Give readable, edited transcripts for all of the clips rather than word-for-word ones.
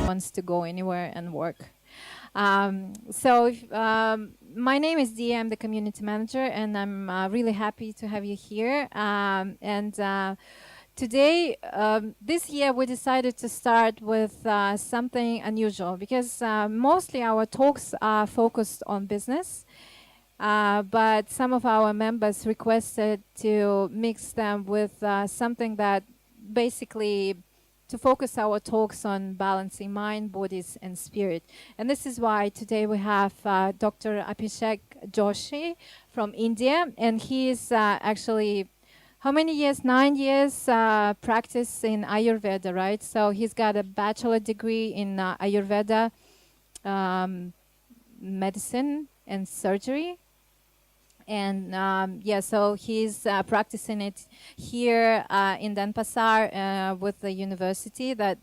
wants to go anywhere and work. My name is Dia. I'm the community manager, and I'm really happy to have you here. Today, this year, we decided to start with something unusual because mostly our talks are focused on business. But some of our members requested to mix them with something that basically to focus our talks on balancing mind, bodies, and spirit. And this is why today we have Dr. Abhishek Joshi from India. And he is actually, how many years? 9 years practice in Ayurveda, right? So he's got a bachelor degree in Ayurveda medicine and surgery. And so he's practicing it here in Denpasar with the university that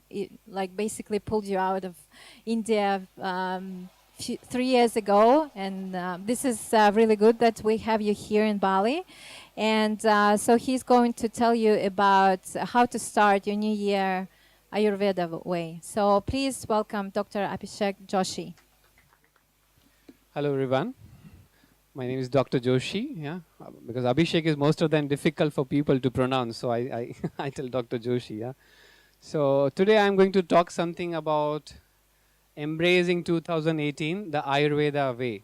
basically pulled you out of India 3 years ago. And this is really good that we have you here in Bali. And so he's going to tell you about how to start your new year Ayurveda way. So please welcome Dr. Abhishek Joshi. Hello everyone. My name is Dr. Joshi, because Abhishek is most of them difficult for people to pronounce, so I tell Dr. Joshi, So today I'm going to talk something about embracing 2018, the Ayurveda way.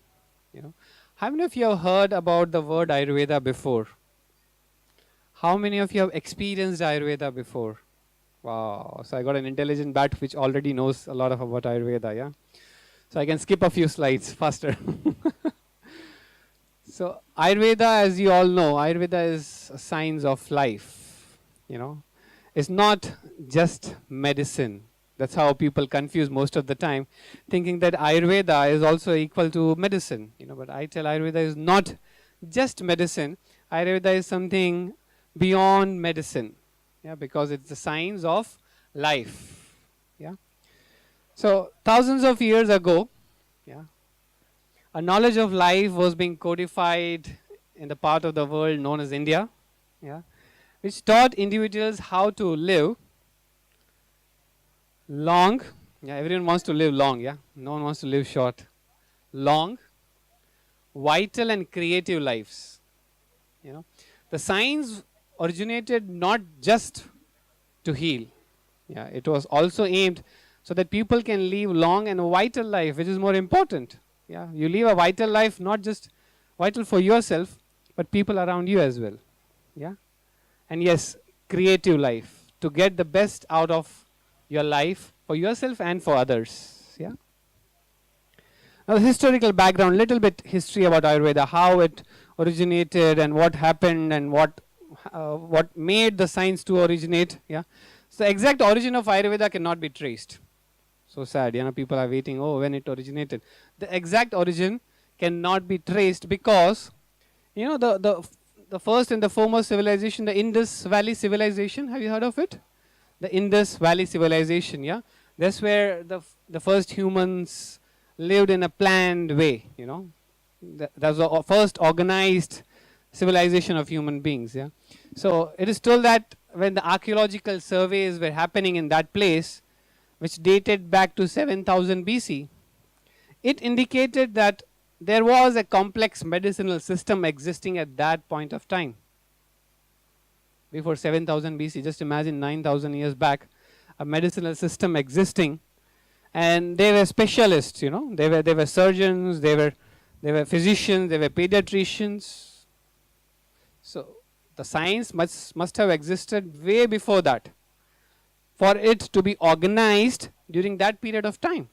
How many of you have heard about the word Ayurveda before? How many of you have experienced Ayurveda before? Wow, so I got an intelligent bat which already knows a lot about Ayurveda, So I can skip a few slides faster. So Ayurveda, as you all know, Ayurveda is a science of life, It's not just medicine. That's how people confuse most of the time, thinking that Ayurveda is also equal to medicine, But I tell Ayurveda is not just medicine. Ayurveda is something beyond medicine, because it's the science of life, So thousands of years ago, a knowledge of life was being codified in the part of the world known as India, which taught individuals how to live long. Everyone wants to live long, No one wants to live short. Long, vital and creative lives. The science originated not just to heal. It was also aimed so that people can live long and vital life, which is more important. You live a vital life, not just vital for yourself, but people around you as well. And yes, creative life, to get the best out of your life for yourself and for others. Now the historical background, little bit history about Ayurveda, how it originated and what happened and what made the science to originate. So the exact origin of Ayurveda cannot be traced. So sad, people are waiting, when it originated. The exact origin cannot be traced because, the first and the foremost civilization, the Indus Valley civilization, have you heard of it? The Indus Valley civilization, That's where the first humans lived in a planned way, That was the first organized civilization of human beings, So it is told that when the archaeological surveys were happening in that place, which dated back to 7000 BC, it indicated that there was a complex medicinal system existing at that point of time. Before 7000 BC, just imagine 9000 years back, a medicinal system existing, and they were specialists, they were surgeons, they were physicians, they were pediatricians. So the science must have existed way before that, for it to be organized during that period of time.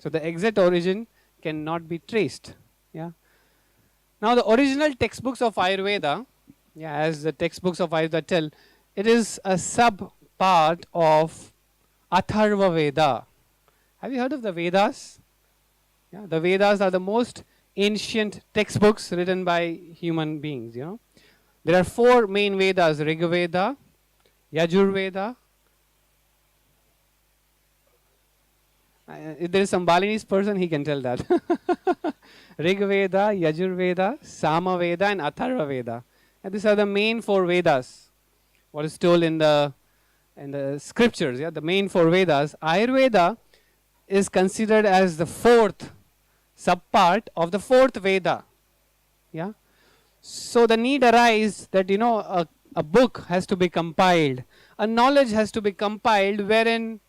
So the exact origin cannot be traced. Now the original textbooks of Ayurveda, as the textbooks of Ayurveda tell, it is a sub-part of Atharva Veda. Have you heard of the Vedas? The Vedas are the most ancient textbooks written by human beings. There are 4 main Vedas: Rig Veda, Yajurveda. If there is some Balinese person, he can tell that. Rig Veda, Yajurveda, Sama Veda, and Atharva Veda. And these are the main 4 Vedas. What is told in the in the scriptures, yeah, the main four Vedas, Ayurveda is considered as the fourth subpart of the fourth Veda. Yeah. So the need arises that a book has to be compiled, a knowledge has to be compiled wherein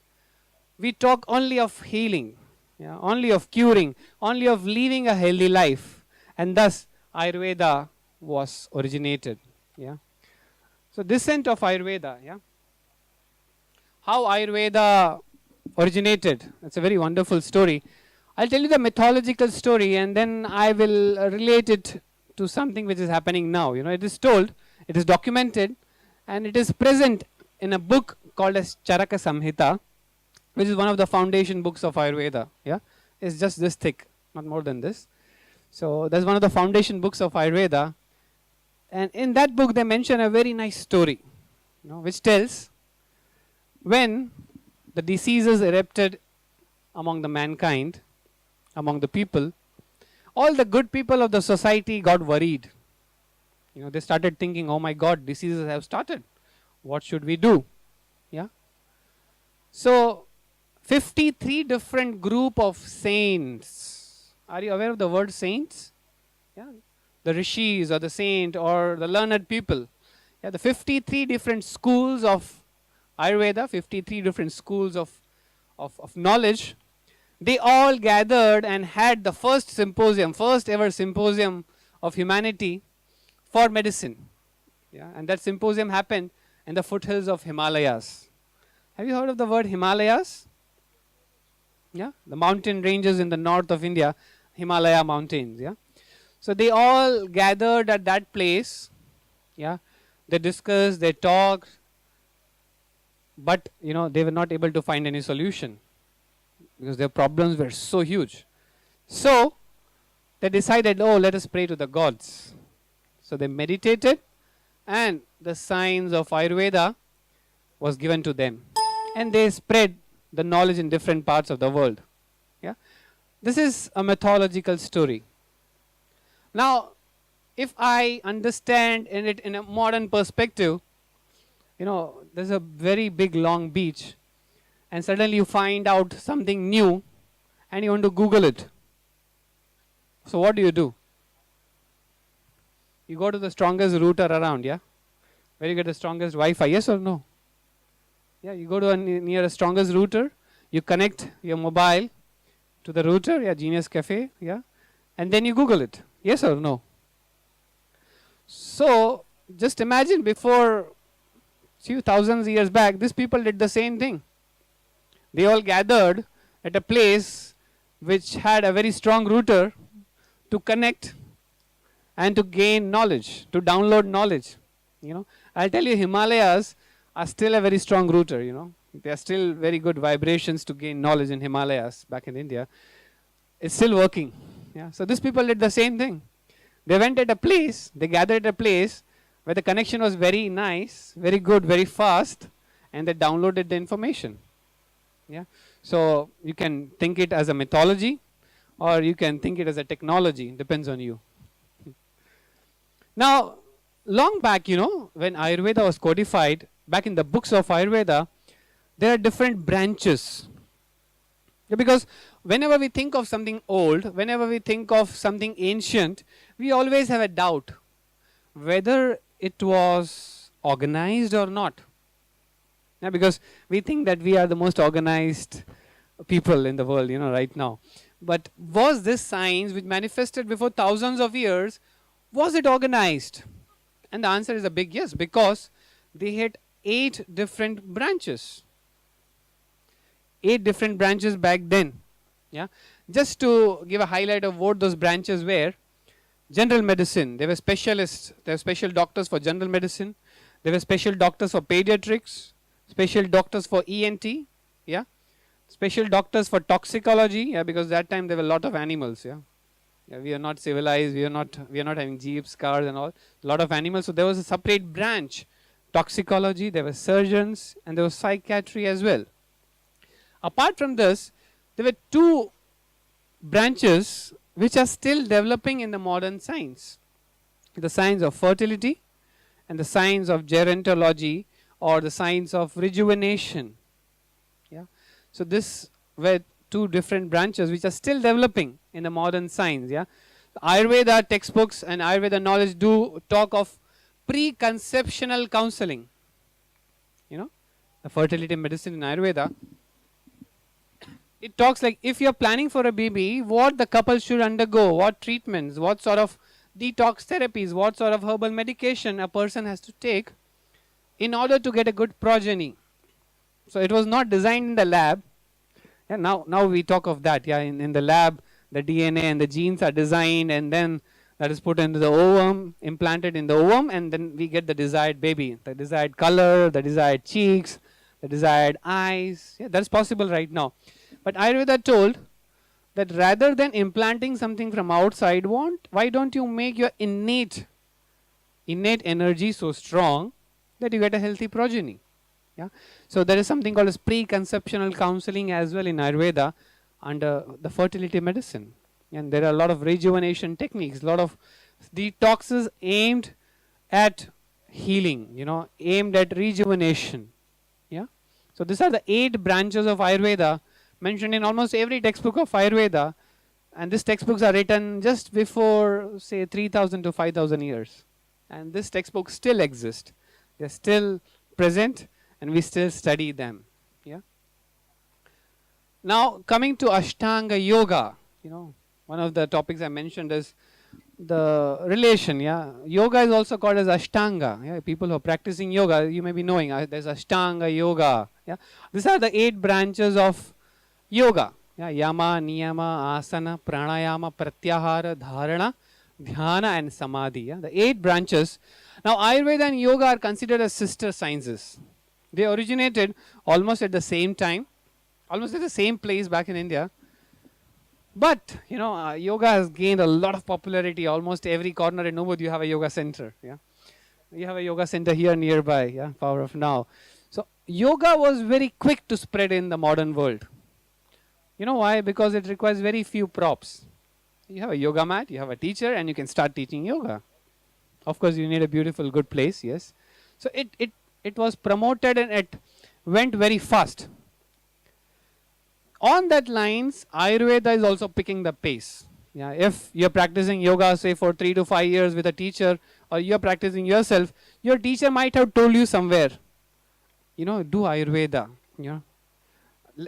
we talk only of healing, yeah, only of curing, only of living a healthy life, and thus Ayurveda was originated. Yeah. So descent of Ayurveda. Yeah. How Ayurveda originated. It's a very wonderful story. I'll tell you the mythological story and then I will relate it to something which is happening now. It is told, it is documented, and it is present in a book called as Charaka Samhita, which is one of the foundation books of Ayurveda. Yeah, it's just this thick, not more than this. So that's one of the foundation books of Ayurveda, and in that book they mention a very nice story, which tells when the diseases erupted among the mankind, among the people, all the good people of the society got worried. They started thinking, oh my God, diseases have started. What should we do? Yeah. So 53 different group of saints. Are you aware of the word saints? Yeah. The rishis or the saint or the learned people. Yeah, the 53 different schools of Ayurveda, 53 different schools of knowledge, they all gathered and had the first ever symposium of humanity for medicine. Yeah, and that symposium happened in the foothills of Himalayas. Have you heard of the word Himalayas? Yeah, the mountain ranges in the north of India, Himalaya mountains. Yeah, so they all gathered at that place. Yeah, they discussed, they talked, but they were not able to find any solution because their problems were so huge. So they decided, oh, let us pray to the gods. So they meditated and the science of Ayurveda was given to them, and they spread the knowledge in different parts of the world. Yeah, this is a mythological story. Now if I understand it in a modern perspective, there's a very big long beach and suddenly you find out something new and you want to Google it. So what do? You go to the strongest router around, yeah? Where you get the strongest Wi-Fi, yes or no? Yeah, you go to near a strongest router, you connect your mobile to the router, yeah, Genius Cafe, yeah? And then you Google it, yes or no? So just imagine before few thousands years back, these people did the same thing. They all gathered at a place which had a very strong router to connect and to gain knowledge, to download knowledge. I'll tell you, Himalayas are still a very strong router. There are still very good vibrations to gain knowledge in Himalayas back in India. It's still working. Yeah. So these people did the same thing. They went at a place, they gathered at a place where the connection was very nice, very good, very fast, and they downloaded the information. Yeah. So you can think it as a mythology or you can think it as a technology, depends on you. Now, long back, when Ayurveda was codified, back in the books of Ayurveda, there are different branches. Yeah, because whenever we think of something old, whenever we think of something ancient, we always have a doubt whether it was organized or not. Yeah, because we think that we are the most organized people in the world, right now. But was this science which manifested before thousands of years, was it organized? And the answer is a big yes, because they had 8 different branches. 8 different branches back then. Yeah. Just to give a highlight of what those branches were, general medicine, there were specialists, there were special doctors for general medicine, there were special doctors for pediatrics, special doctors for ENT, yeah, special doctors for toxicology, yeah, because that time there were a lot of animals, yeah. Yeah, we are not civilized, we are not having jeeps, cars and all, a lot of animals, so there was a separate branch, toxicology, there were surgeons, and there was psychiatry as well. Apart from this, there were 2 branches which are still developing in the modern science. The science of fertility and the science of gerontology, or the science of rejuvenation. Yeah. So this were two different branches which are still developing in the modern science. Yeah. Ayurveda textbooks and Ayurveda knowledge do talk of preconceptional counseling. You know, the fertility medicine in Ayurveda, it talks like if you're planning for a baby, what the couple should undergo, what treatments, what sort of detox therapies, what sort of herbal medication a person has to take in order to get a good progeny. So it was not designed in the lab. Yeah, now we talk of that. Yeah, in the lab, the DNA and the genes are designed, and then that is put into the ovum, implanted in the ovum, and then we get the desired baby, the desired color, the desired cheeks, the desired eyes. Yeah, that's possible right now. But Ayurveda told that rather than implanting something from outside, why don't you make your innate energy so strong that you get a healthy progeny? Yeah. So there is something called as preconceptional counseling as well in Ayurveda under the fertility medicine. And there are a lot of rejuvenation techniques, a lot of detoxes aimed at healing, aimed at rejuvenation. Yeah. So these are the 8 branches of Ayurveda mentioned in almost every textbook of Ayurveda, and these textbooks are written just before, say, 3,000 to 5,000 years. And these textbooks still exist. They're still present, and we still study them. Yeah. Now, coming to Ashtanga Yoga, one of the topics I mentioned is the relation. Yeah, yoga is also called as Ashtanga. Yeah, people who are practicing yoga, you may be knowing there's Ashtanga Yoga. Yeah, these are the 8 branches of yoga. Yeah, yama, niyama, asana, pranayama, pratyahara, dharana, dhyana, and samadhi. Yeah, the 8 branches. Now, Ayurveda and yoga are considered as sister sciences. They originated almost at the same time, almost at the same place back in India. But, yoga has gained a lot of popularity. Almost every corner in Ubud you have a yoga center. Yeah, you have a yoga center here nearby. Yeah, power of now. So, yoga was very quick to spread in the modern world. You know why? Because it requires very few props. You have a yoga mat, you have a teacher, and you can start teaching yoga. Of course, you need a beautiful, good place, yes. So it was promoted and it went very fast. On that lines, Ayurveda is also picking the pace. Yeah, if you're practicing yoga, say for 3 to 5 years with a teacher, or you're practicing yourself, your teacher might have told you somewhere, do Ayurveda,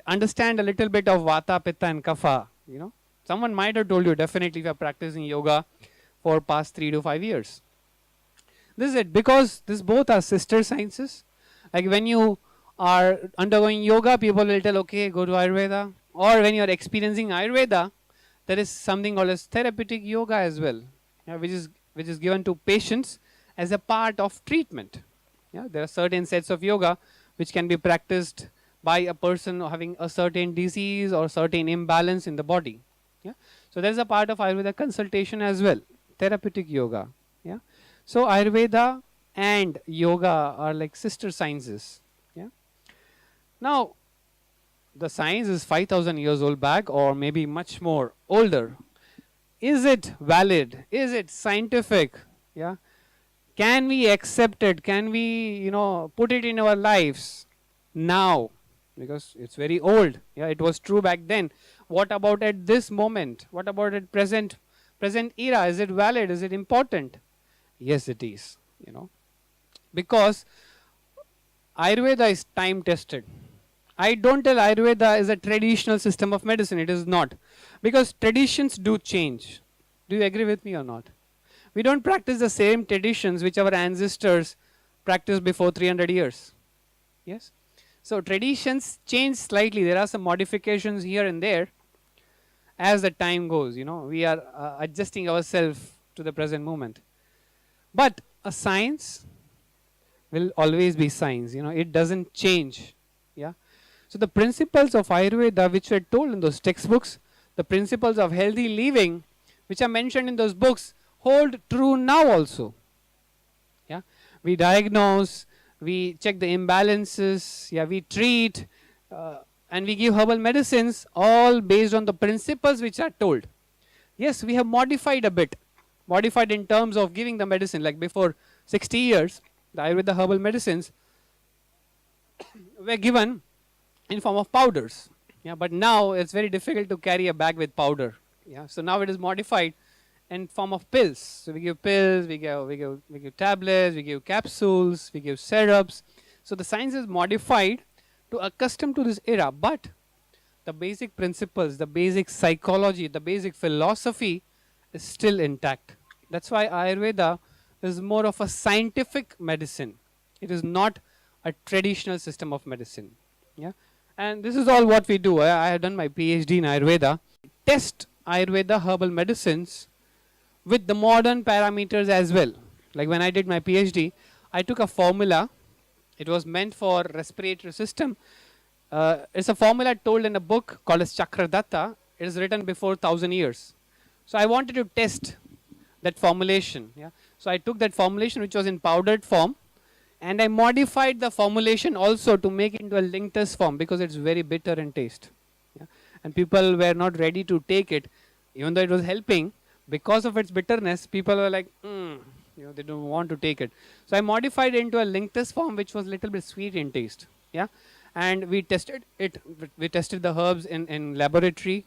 understand a little bit of Vata, Pitta and Kapha, Someone might have told you definitely if you're practicing yoga for past 3 to 5 years. This is it, because these both are sister sciences. Like when you are undergoing yoga, people will tell, okay, go to Ayurveda. Or when you're experiencing Ayurveda, there is something called as therapeutic yoga as well, which is given to patients as a part of treatment. Yeah, there are certain sets of yoga which can be practiced by a person having a certain disease or certain imbalance in the body. Yeah, so there is a part of Ayurveda consultation as well, therapeutic yoga. Yeah, so Ayurveda and yoga are like sister sciences. Yeah. Now, the science is 5,000 years old back, or maybe much more older. Is it valid? Is it scientific? Yeah. Can we accept it? Can we, put it in our lives now? Because it's very old. Yeah, it was true back then. What about at this moment? What about at present era? Is it valid? Is it important? Yes, it is. Because Ayurveda is time tested. I don't tell Ayurveda is a traditional system of medicine. It is not. Because traditions do change. Do you agree with me or not? We don't practice the same traditions which our ancestors practiced before 300 years. Yes? So traditions change slightly. There are some modifications here and there as the time goes. We are adjusting ourselves to the present moment. But a science will always be science. It doesn't change. Yeah. So the principles of Ayurveda which were told in those textbooks, the principles of healthy living which are mentioned in those books hold true now also. Yeah. We diagnose, we check the imbalances, yeah, we treat, and we give herbal medicines all based on the principles which are told. Yes, we have modified a bit, modified in terms of giving the medicine. Like before 60 years, the Ayurveda herbal medicines were given in form of powders. Yeah, but now it's very difficult to carry a bag with powder. Yeah, so now it is modified in form of pills. So we give pills, we give tablets, we give capsules, we give syrups. So the science is modified to accustom to this era, but the basic principles, the basic psychology, the basic philosophy is still intact. That's why Ayurveda is more of a scientific medicine. It is not a traditional system of medicine. Yeah, and this is all what we do. I have done my Ph.D. in Ayurveda. Test Ayurveda herbal medicines with the modern parameters as well. Like when I did my PhD, I took a formula. It was meant for respiratory system. It's a formula told in a book called as Chakradatta. It is written before 1000 years. So I wanted to test that formulation. Yeah. So I took that formulation which was in powdered form, and I modified the formulation also to make it into a linctus form because it's very bitter in taste. Yeah. And people were not ready to take it, even though it was helping. Because of its bitterness, people were like, they don't want to take it. So I modified it into a linctus form, which was a little bit sweet in taste. Yeah, and we tested it. We tested the herbs in laboratory.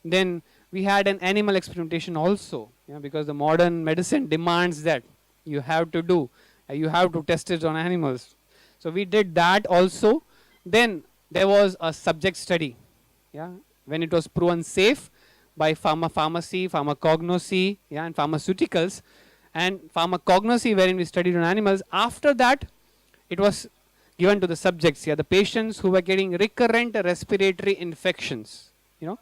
Then we had an animal experimentation also. Yeah, because the modern medicine demands that you have to do. You have to test it on animals. So we did that also. Then there was a subject study. Yeah, when it was proven safe by pharmacy, pharmacognosy, yeah, and pharmaceuticals, and pharmacognosy wherein we studied on animals. After that, it was given to the subjects, yeah, the patients who were getting recurrent respiratory infections. You know,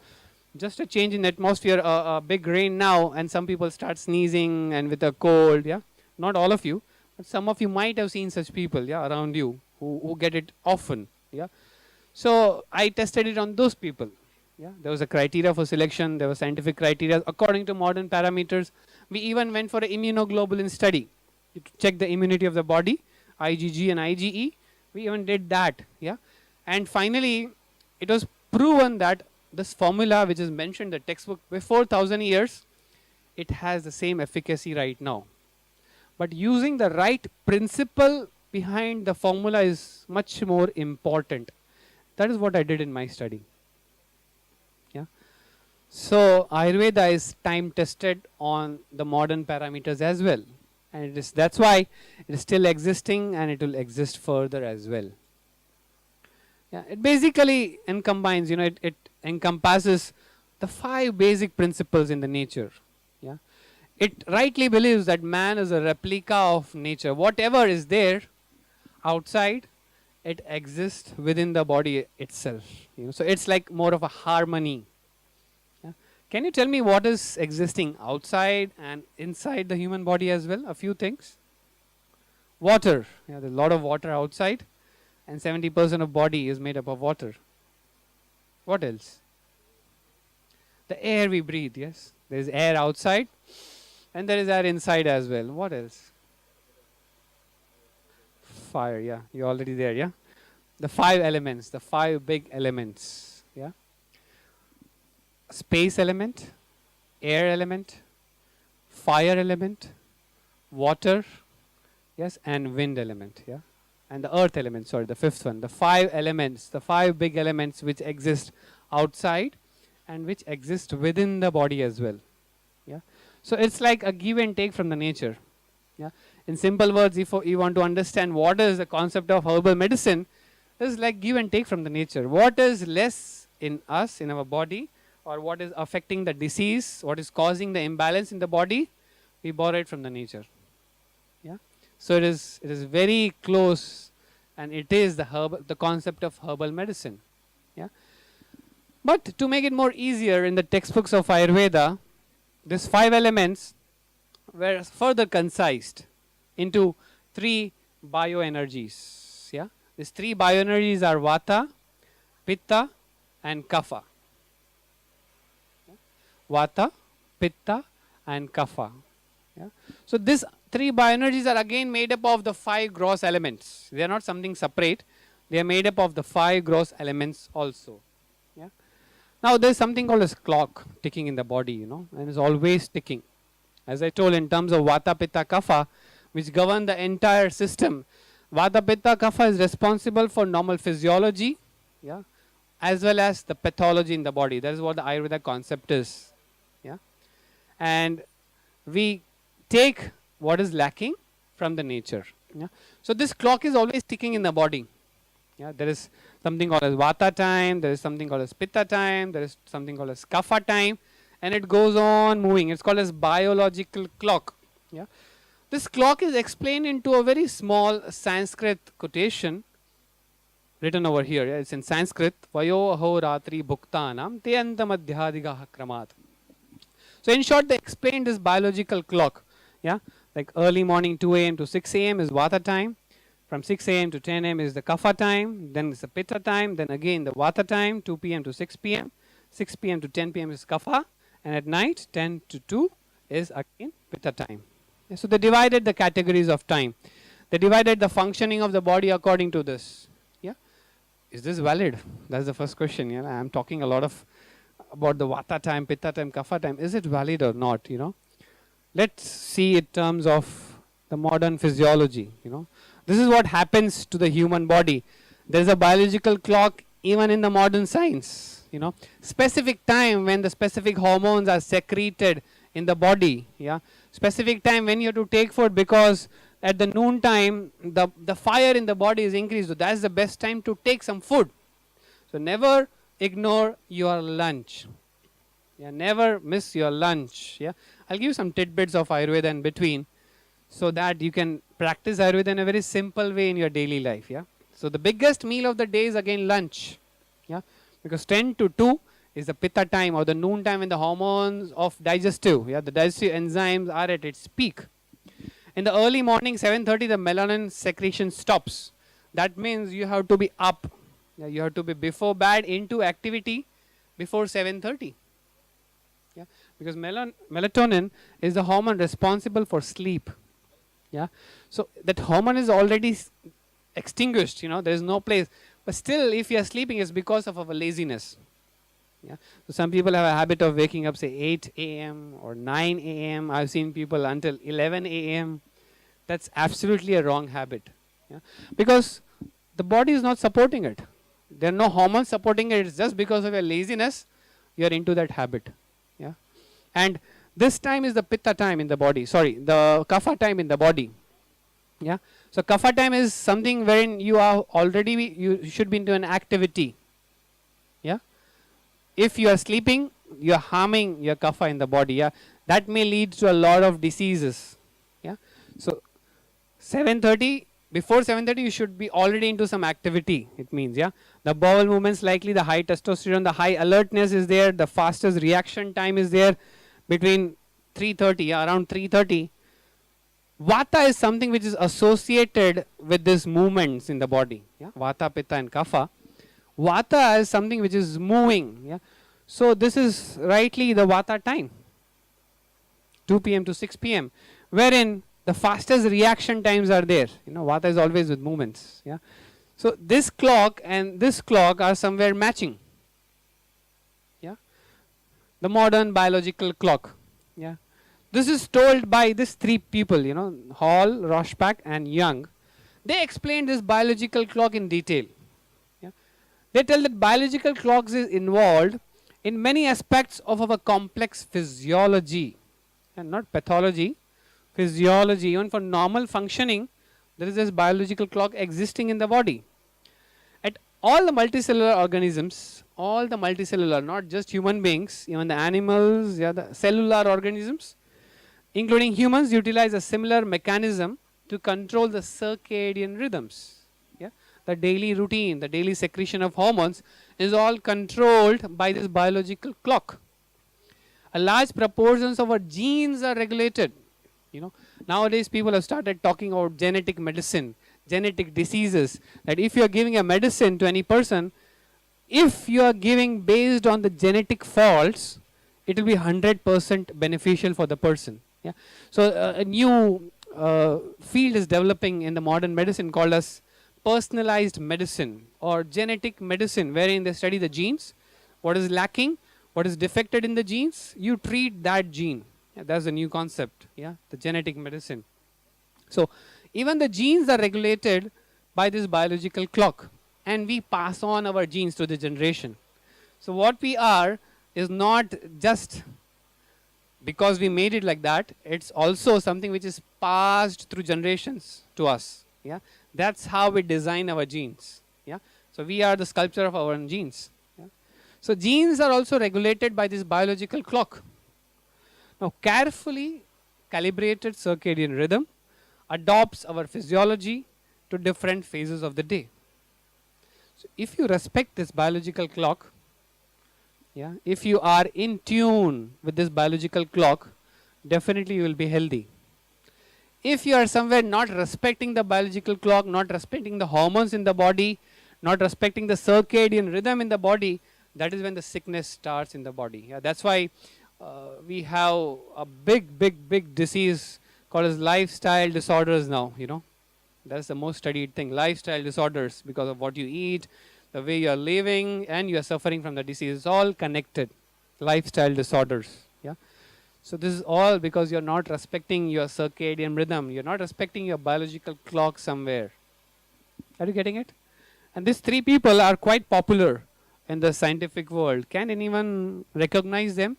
just a change in the atmosphere, a big rain now, and some people start sneezing and with a cold. Yeah, not all of you, but some of you might have seen such people, yeah, around you who get it often. Yeah, so I tested it on those people. Yeah, there was a criteria for selection. There was scientific criteria according to modern parameters. We even went for an immunoglobulin study to check the immunity of the body, IgG and IgE. We even did that. Yeah, and finally, it was proven that this formula, which is mentioned in the textbook before 1000 years, it has the same efficacy right now. But using the right principle behind the formula is much more important. That is what I did in my study. So Ayurveda is time tested on the modern parameters as well, and that's why it is still existing and it will exist further as well. Yeah, it basically combines, it encompasses the 5 basic principles in the nature. Yeah, it rightly believes that man is a replica of nature. Whatever is there outside, it exists within the body itself. So it's like more of a harmony. Can you tell me what is existing outside and inside the human body as well? A few things. Water. Yeah, there's a lot of water outside, and 70% of body is made up of water. What else? The air we breathe, yes. There is air outside, and there is air inside as well. What else? Fire, yeah. You're already there, yeah. The 5 elements, the 5 big elements, yeah. Space element, air element, fire element, water, yes, and wind element, yeah, and the earth element, sorry, the 5th one. The 5 elements, the 5 big elements which exist outside and which exist within the body as well. Yeah, so it's like a give and take from the nature. Yeah, in simple words, if you want to understand what is the concept of herbal medicine, it's like give and take from the nature. What is less in us, in our body, or what is affecting the disease, what is causing the imbalance in the body, we borrow it from the nature. Yeah, so it is very close, and it is the concept of herbal medicine. Yeah, but to make it more easier, in the textbooks of Ayurveda, these 5 elements were further concised into 3 bioenergies. Yeah, these 3 bioenergies are Vata, Pitta, and Kapha. Vata, Pitta, and Kapha. Yeah. So these 3 bioenergies are again made up of the 5 gross elements. They are not something separate. They are made up of the 5 gross elements also. Yeah. Now there is something called as clock ticking in the body, and it's always ticking. As I told, in terms of Vata, Pitta, Kapha, which govern the entire system, Vata, Pitta, Kapha is responsible for normal physiology, yeah, as well as the pathology in the body. That is what the Ayurveda concept is. Yeah. And we take what is lacking from the nature. Yeah. So this clock is always ticking in the body. Yeah. There is something called as Vata time, there is something called as Pitta time, there is something called as Kapha time, and it goes on moving. It's called as biological clock. Yeah. This clock is explained into a very small Sanskrit quotation written over here. Yeah, it's in Sanskrit. Vayo aho ratri bhuktanam te antamadhyadigaha kramat. So in short, they explained this biological clock. Yeah, like early morning 2 a.m. to 6 a.m. is Vata time. From 6 a.m. to 10 a.m. is the Kapha time. Then it's the Pitta time. Then again the Vata time, 2 p.m. to 6 p.m. 6 p.m. to 10 p.m. is Kapha. And at night, 10 to 2 is again Pitta time. Yeah, so they divided the categories of time. They divided the functioning of the body according to this. Yeah, is this valid? That's the first question. Yeah, I'm talking a lot about the Vata time, Pitta time, Kapha time. Is it valid or not? You know, let's see in terms of the modern physiology. You know, this is what happens to the human body. There is a biological clock even in the modern science. You know, specific time when the specific hormones are secreted in the body. Yeah, specific time when you have to take food, because at the noon time the fire in the body is increased. So that's the best time to take some food. So never ignore your lunch. Yeah, never miss your lunch. Yeah, I'll give you some tidbits of Ayurveda in between, so that you can practice Ayurveda in a very simple way in your daily life. Yeah, so the biggest meal of the day is again lunch. Yeah, because 10 to 2 is the Pitta time, or the noon time, when the hormones of digestive, yeah, the digestive enzymes are at its peak. In the early morning, 7:30, the melanin secretion stops. That means you have to be up. Yeah, you have to be before bed into activity before 7:30. Yeah, because melatonin is the hormone responsible for sleep. Yeah, so that hormone is already extinguished. You know, there is no place. But still, if you are sleeping, it's because of our laziness. Yeah. So some people have a habit of waking up, say 8 a.m. or 9 a.m. I've seen people until 11 a.m. That's absolutely a wrong habit. Yeah. Because the body is not supporting it. There are no hormones supporting it. It's just because of your laziness, you're into that habit. Yeah. And this time is the Pitta time in the body. Sorry, the Kapha time in the body. Yeah. So Kapha time is something wherein you are already, you should be into an activity. Yeah. If you are sleeping, you are harming your Kapha in the body. Yeah, that may lead to a lot of diseases. Yeah, so 7:30, before 7:30, you should be already into some activity. It means, yeah, the bowel movements likely, the high testosterone, the high alertness is there, the fastest reaction time is there between 3:30, yeah, around 3:30. Vata is something which is associated with these movements in the body. Yeah, Vata, Pitta, and Kapha. Vata is something which is moving. Yeah, so this is rightly the Vata time, 2 p.m. to 6 p.m., wherein the fastest reaction times are there. You know, Vata is always with movements. Yeah, so this clock and this clock are somewhere matching. Yeah, the modern biological clock. Yeah, this is told by these three people. You know, Hall, Roshbach, and Young. They explained this biological clock in detail. They tell that biological clocks is involved in many aspects of our complex physiology, and not pathology, physiology. Even for normal functioning, there is this biological clock existing in the body. At all the multicellular organisms, not just human beings, even the animals, yeah, the cellular organisms, including humans, utilize a similar mechanism to control the circadian rhythms. The daily routine, the daily secretion of hormones is all controlled by this biological clock. A large proportions of our genes are regulated. You know, nowadays people have started talking about genetic medicine, genetic diseases, that if you are giving a medicine to any person, if you are giving based on the genetic faults, it will be 100% beneficial for the person. Yeah. So a new field is developing in the modern medicine called as personalized medicine or genetic medicine, wherein they study the genes, what is lacking, what is defected in the genes, you treat that gene. Yeah, that's a new concept, yeah, the genetic medicine. So even the genes are regulated by this biological clock, and we pass on our genes to the generation. So what we are is not just because we made it like that, it's also something which is passed through generations to us. Yeah, that's how we design our genes. Yeah, so we are the sculpture of our own genes. Yeah? So genes are also regulated by this biological clock. Now carefully calibrated circadian rhythm adopts our physiology to different phases of the day. So if you respect this biological clock, yeah, if you are in tune with this biological clock, definitely you will be healthy. If you are somewhere not respecting the biological clock, not respecting the hormones in the body, not respecting the circadian rhythm in the body, that is when the sickness starts in the body. Yeah, that's why we have a big disease called as lifestyle disorders now, you know. That's the most studied thing, lifestyle disorders, because of what you eat, the way you are living, and you are suffering from the disease. It's all connected, lifestyle disorders. Yeah. So this is all because you're not respecting your circadian rhythm. You're not respecting your biological clock somewhere. Are you getting it? And these three people are quite popular in the scientific world. Can anyone recognize them?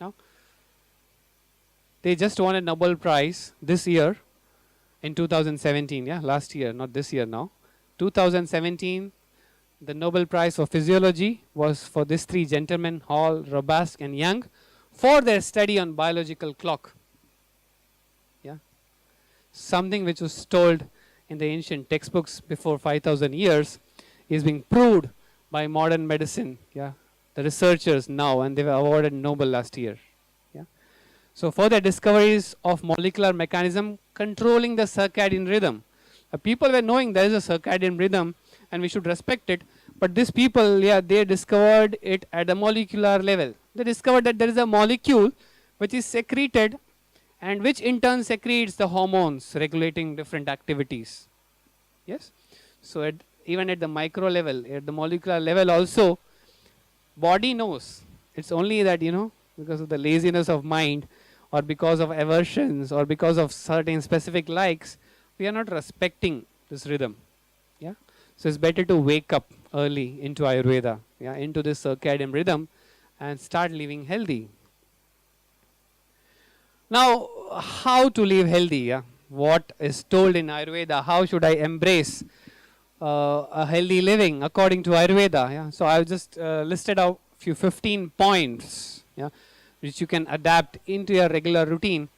No? They just won a Nobel Prize this year in 2017. Yeah, last year, not this year now. 2017, the Nobel Prize for Physiology was for these three gentlemen, Hall, Robask, and Young, for their study on biological clock. Yeah, something which was told in the ancient textbooks before 5,000 years is being proved by modern medicine. Yeah, the researchers now, and they were awarded Nobel last year. Yeah, so for their discoveries of molecular mechanism controlling the circadian rhythm. People were knowing there is a circadian rhythm and we should respect it, but these people, yeah, they discovered it at a molecular level. They discovered that there is a molecule which is secreted and which in turn secretes the hormones regulating different activities. Yes, so even at the micro level, at the molecular level also, body knows. It's only that, you know, because of the laziness of mind or because of aversions or because of certain specific likes, we are not respecting this rhythm. Yeah, so it's better to wake up early into Ayurveda, yeah, into this circadian rhythm, and start living healthy. Now, how to live healthy? Yeah, what is told in Ayurveda? How should I embrace a healthy living according to Ayurveda? Yeah, so I've just listed out few 15 points, yeah, which you can adapt into your regular routine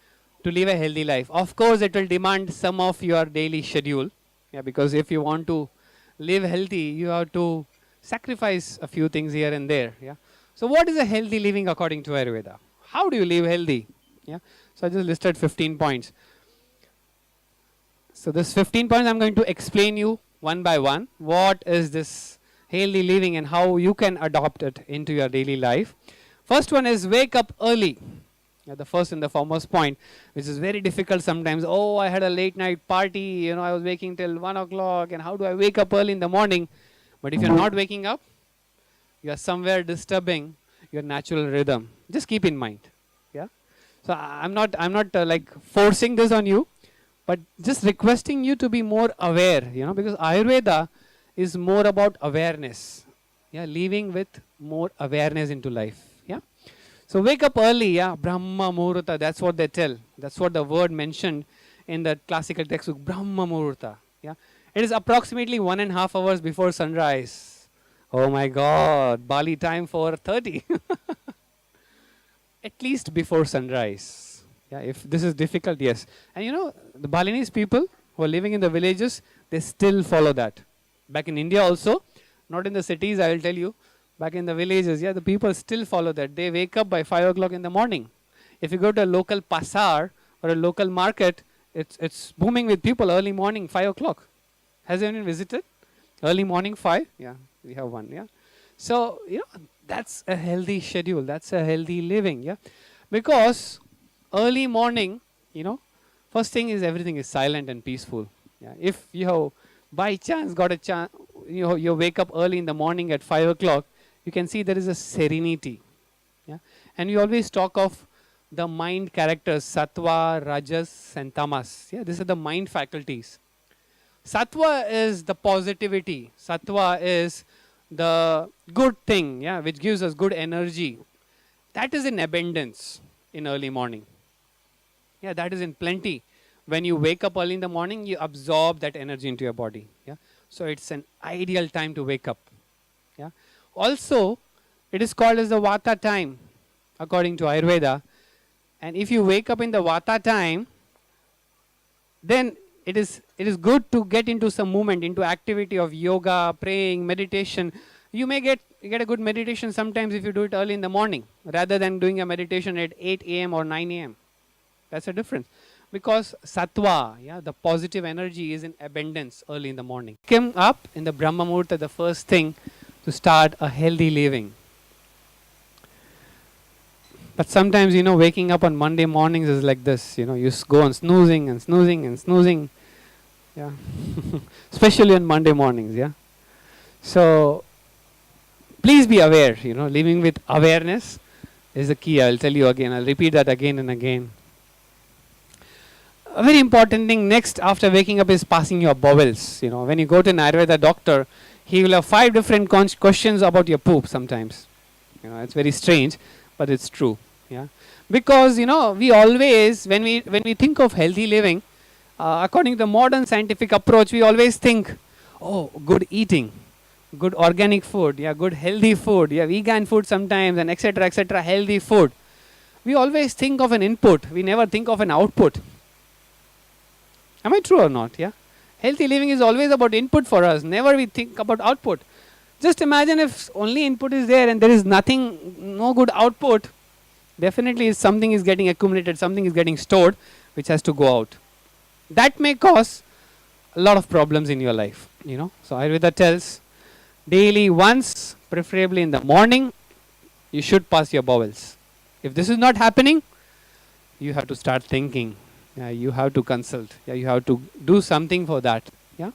to live a healthy life. Of course, it will demand some of your daily schedule. Yeah, because if you want to live healthy, you have to sacrifice a few things here and there. Yeah. So what is a healthy living according to Ayurveda? How do you live healthy? Yeah. So I just listed 15 points. So this 15 points I'm going to explain you one by one. What is this healthy living and how you can adopt it into your daily life. First one is wake up early. Yeah, the first and the foremost point, which is very difficult sometimes. Oh, I had a late night party, you know, I was waking till 1 o'clock, and how do I wake up early in the morning? But if you're not waking up, you are somewhere disturbing your natural rhythm. Just keep in mind. Yeah. So I'm not like forcing this on you, but just requesting you to be more aware, you know, because Ayurveda is more about awareness. Yeah, living with more awareness into life. Yeah. So wake up early, yeah, Brahma Muhurta, that's what they tell. That's what the word mentioned in the classical textbook, Brahma Muhurta. Yeah. It is approximately 1.5 hours before sunrise. Oh my God, Bali time 4:30. At least before sunrise. Yeah, if this is difficult, yes. And you know, the Balinese people who are living in the villages, they still follow that. Back in India also, not in the cities, I will tell you. Back in the villages, yeah, the people still follow that. They wake up by 5 o'clock in the morning. If you go to a local pasar or a local market, it's booming with people early morning, 5 o'clock. Has anyone visited? Early morning 5? Yeah, we have one, yeah. So, you know, that's a healthy schedule. That's a healthy living, yeah. Because early morning, you know, first thing is everything is silent and peaceful. Yeah. If you have by chance got a chance, you wake up early in the morning at 5 o'clock, you can see there is a serenity. Yeah? And we always talk of the mind characters, sattva, rajas, and tamas. Yeah, these are the mind faculties. Sattva is the positivity. Sattva is the good thing, yeah, which gives us good energy. That is in abundance in early morning. Yeah, that is in plenty. When you wake up early in the morning, you absorb that energy into your body. Yeah, so it's an ideal time to wake up. Yeah, also it is called as the Vata time, according to Ayurveda. And if you wake up in the Vata time, then it is good to get into some movement, into activity of yoga, praying, meditation. You may get a good meditation sometimes if you do it early in the morning, rather than doing a meditation at 8 a.m. or 9 a.m. That's a difference. Because sattva, yeah, the positive energy is in abundance early in the morning. Came up in the Brahma Muhurta, the first thing to start a healthy living. But sometimes, waking up on Monday mornings is like this. You go on snoozing and snoozing and snoozing. Yeah. Especially on Monday mornings, yeah. So, please be aware, living with awareness is the key. I'll tell you again. I'll repeat that again and again. A very important thing next after waking up is passing your bowels. When you go to an Ayurveda doctor, he will have 5 different questions about your poop sometimes. It's very strange, but it's true. Yeah, because we always, when we think of healthy living, according to the modern scientific approach, we always think, oh, good eating, good organic food, yeah, good healthy food, yeah, vegan food sometimes, and etc., healthy food. We always think of an input. We never think of an output. Am I true or not? Yeah, healthy living is always about input for us. Never we think about output. Just imagine if only input is there and there is nothing, no good output. Definitely something is getting accumulated, something is getting stored, which has to go out. That may cause a lot of problems in your life. So Ayurveda tells daily once, preferably in the morning, you should pass your bowels. If this is not happening, you have to start thinking. You have to consult. You have to do something for that. Yeah,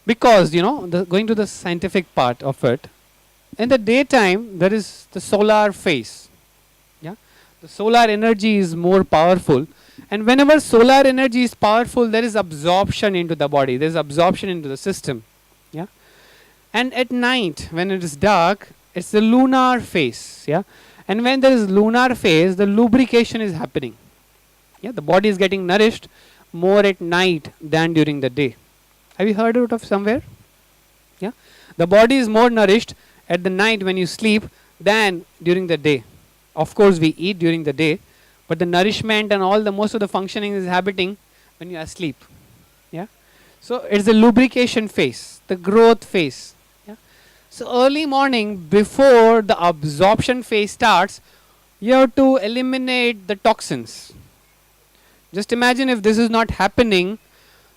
because going to the scientific part of it, in the daytime there is the solar phase. Yeah, the solar energy is more powerful, and whenever solar energy is powerful, there is absorption into the body. There is absorption into the system. Yeah, and at night when it is dark, it's the lunar phase. Yeah, and when there is lunar phase, the lubrication is happening. Yeah, the body is getting nourished more at night than during the day. Have you heard it of somewhere? Yeah, the body is more nourished at the night when you sleep than during the day. Of course, we eat during the day, but the nourishment and all the most of the functioning is happening when you are asleep. Yeah, so it's the lubrication phase, the growth phase. Yeah, so early morning before the absorption phase starts, you have to eliminate the toxins. Just imagine if this is not happening,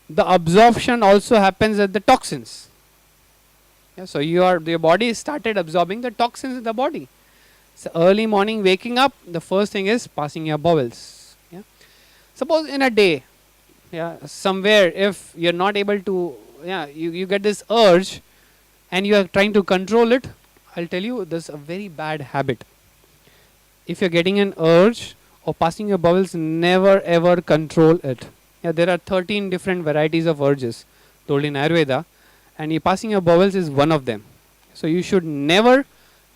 the absorption also happens at the toxins. Yeah, so your body started absorbing the toxins in the body. So early morning waking up, the first thing is passing your bowels. Yeah. Suppose in a day, yeah, somewhere if you're not able to, yeah, you get this urge and you are trying to control it, I'll tell you this is a very bad habit. If you're getting an urge or passing your bowels, never ever control it. Yeah, there are 13 different varieties of urges told in Ayurveda, and passing your bowels is one of them. So you should never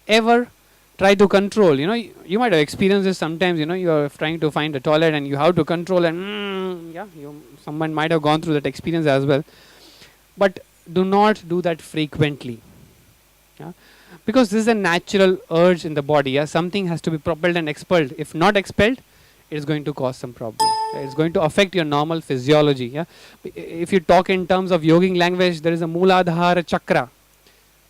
ever try to control. You might have experienced this sometimes. You are trying to find a toilet and you have to control, and someone might have gone through that experience as well. But do not do that frequently. Yeah, because this is a natural urge in the body. Yeah, something has to be propelled and expelled. If not expelled, it is going to cause some problem. It's going to affect your normal physiology. Yeah, if you talk in terms of yogic language, there is a Mooladhara chakra.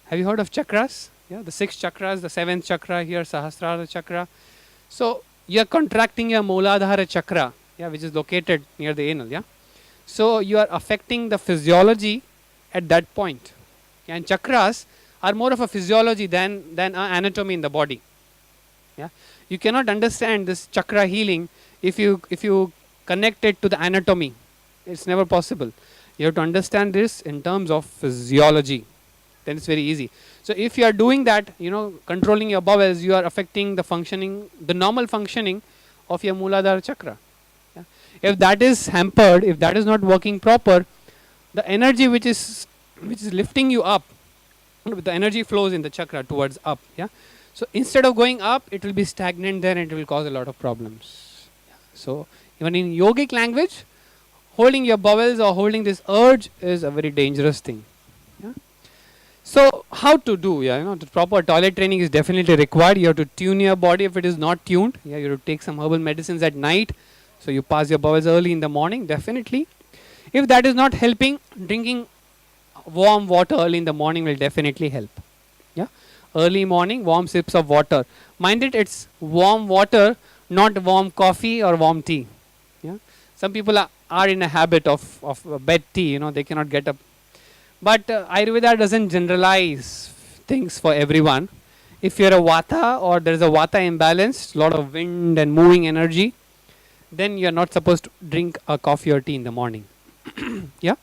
Have you heard of chakras? Yeah, the 6 chakras, the 7th chakra here, Sahasrara chakra. So you are contracting your Mooladhara chakra, yeah, which is located near the anal. Yeah, so you are affecting the physiology at that point. Yeah, and chakras are more of a physiology than anatomy in the body. Yeah, you cannot understand this chakra healing if you connect it to the anatomy. It's never possible. You have to understand this in terms of physiology. Then it's very easy. So if you are doing that, controlling your bowels, you are affecting the functioning, the normal functioning of your Mooladhara chakra. Yeah. If that is hampered, if that is not working proper, the energy which is lifting you up, the energy flows in the chakra towards up. Yeah. So instead of going up, it will be stagnant there and it will cause a lot of problems. Yeah. So even in yogic language, holding your bowels or holding this urge is a very dangerous thing. Yeah. So how to do? Yeah, the proper toilet training is definitely required. You have to tune your body if it is not tuned. Yeah, you have to take some herbal medicines at night, so you pass your bowels early in the morning. Definitely, if that is not helping, drinking warm water early in the morning will definitely help. Yeah, early morning, warm sips of water. Mind it, it's warm water, not warm coffee or warm tea. Yeah, some people are in a habit of bed tea. They cannot get up. But Ayurveda doesn't generalize things for everyone. If you're a Vata or there's a Vata imbalance, lot of wind and moving energy, then you're not supposed to drink a coffee or tea in the morning. Yeah.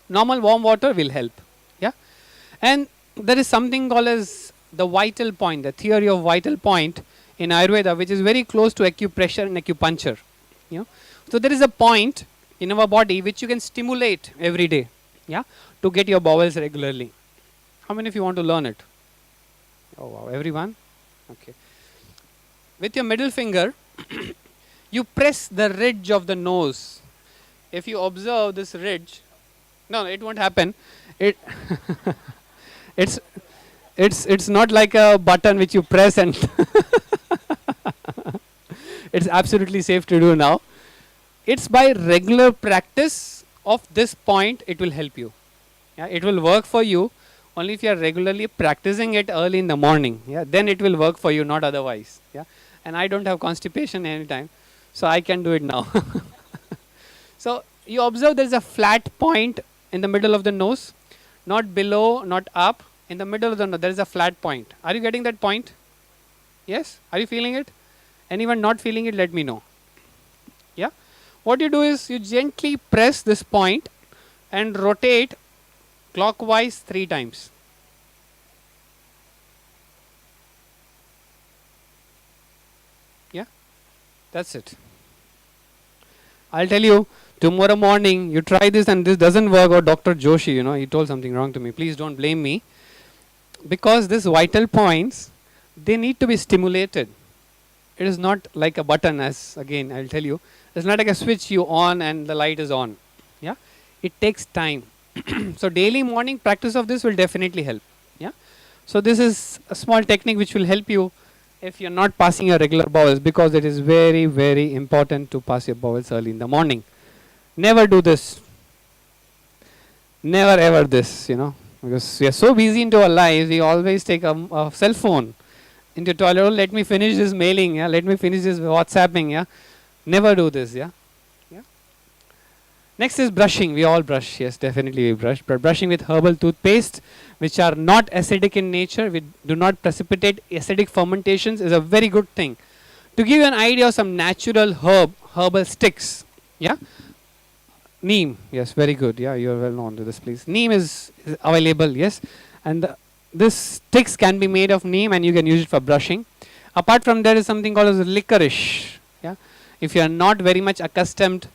Normal warm water will help. Yeah. And there is something called as the vital point, the theory of vital point in Ayurveda, which is very close to acupressure and acupuncture. So there is a point in our body which you can stimulate every day. Yeah, to get your bowels regularly. How many of you want to learn it? Oh wow, everyone? Okay. With your middle finger, you press the ridge of the nose. If you observe this ridge, no, it won't happen. It it's not like a button which you press and it's absolutely safe to do now. It's by regular practice of this point it will help you. Yeah, it will work for you only if you are regularly practicing it early in the morning. Yeah, then it will work for you, not otherwise. Yeah, and I don't have constipation anytime, so I can do it now. So you observe there is a flat point in the middle of the nose, not below, not up. In the middle of the nose there is a flat point. Are you getting that point? Yes? Are you feeling it? Anyone not feeling it, let me know. Yeah. What you do is you gently press this point and rotate clockwise 3 times. Yeah, that's it. I'll tell you, tomorrow morning you try this and this doesn't work, or Dr. Joshi, he told something wrong to me. Please don't blame me. Because these vital points, they need to be stimulated. It is not like a button, as again I'll tell you. It's not like a switch you on and the light is on. Yeah, it takes time. So daily morning practice of this will definitely help. Yeah, so this is a small technique which will help you if you're not passing your regular bowels, because it is very, very important to pass your bowels early in the morning. Never do this. Never ever this, because we are so busy into our lives, we always take a cell phone into toilet. Oh, let me finish this mailing. Yeah, let me finish this WhatsApping. Yeah. Never do this, yeah. Next is brushing. We all brush, yes, definitely we brush. But brushing with herbal toothpaste, which are not acidic in nature, we do not precipitate acidic fermentations, is a very good thing. To give you an idea of some natural herbal sticks, yeah. Neem, yes, very good. Yeah, you are well known to this, please. Neem is available, yes, and this sticks can be made of neem, and you can use it for brushing. Apart from that is something called as licorice. Yeah. If you are not very much accustomed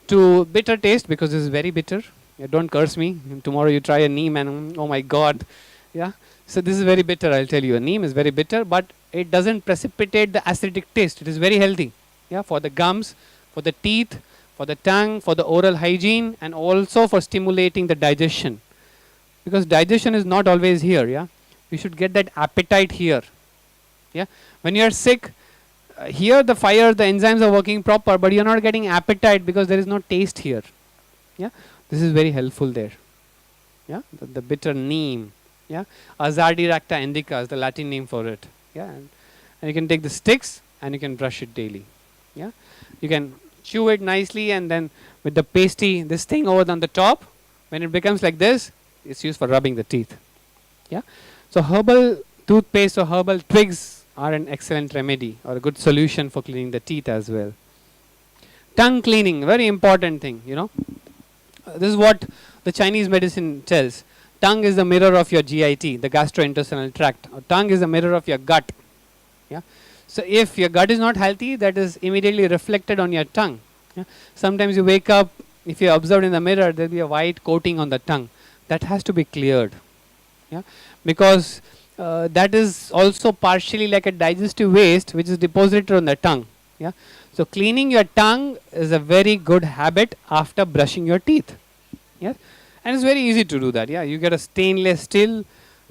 to bitter taste, because this is very bitter, don't curse me. Tomorrow you try a neem and oh my god, yeah. So this is very bitter, I'll tell you. A neem is very bitter, but it doesn't precipitate the acidic taste. It is very healthy, yeah, for the gums, for the teeth, for the tongue, for the oral hygiene, and also for stimulating the digestion. Because digestion is not always here, yeah. We should get that appetite here, yeah. When you are sick, here the enzymes are working proper, but you're not getting appetite because there is no taste here. Yeah, this is very helpful there. Yeah, the bitter neem. Yeah, Azadiracta indica is the Latin name for it. Yeah, and you can take the sticks and you can brush it daily. Yeah, you can chew it nicely, and then with the pasty, this thing over on the top, when it becomes like this, it's used for rubbing the teeth. Yeah, so herbal toothpaste or herbal twigs are an excellent remedy or a good solution for cleaning the teeth as well. Tongue cleaning, very important thing, this is what the Chinese medicine tells. Tongue is the mirror of your GIT, the gastrointestinal tract. Tongue is the mirror of your gut. Yeah. So if your gut is not healthy, that is immediately reflected on your tongue. Yeah. Sometimes you wake up, If you observe in the mirror, there will be a white coating on the tongue. That has to be cleared. Yeah, because that is also partially like a digestive waste which is deposited on the tongue. Yeah, so cleaning your tongue is a very good habit after brushing your teeth. Yeah, and it's very easy to do that. Yeah, you get a stainless steel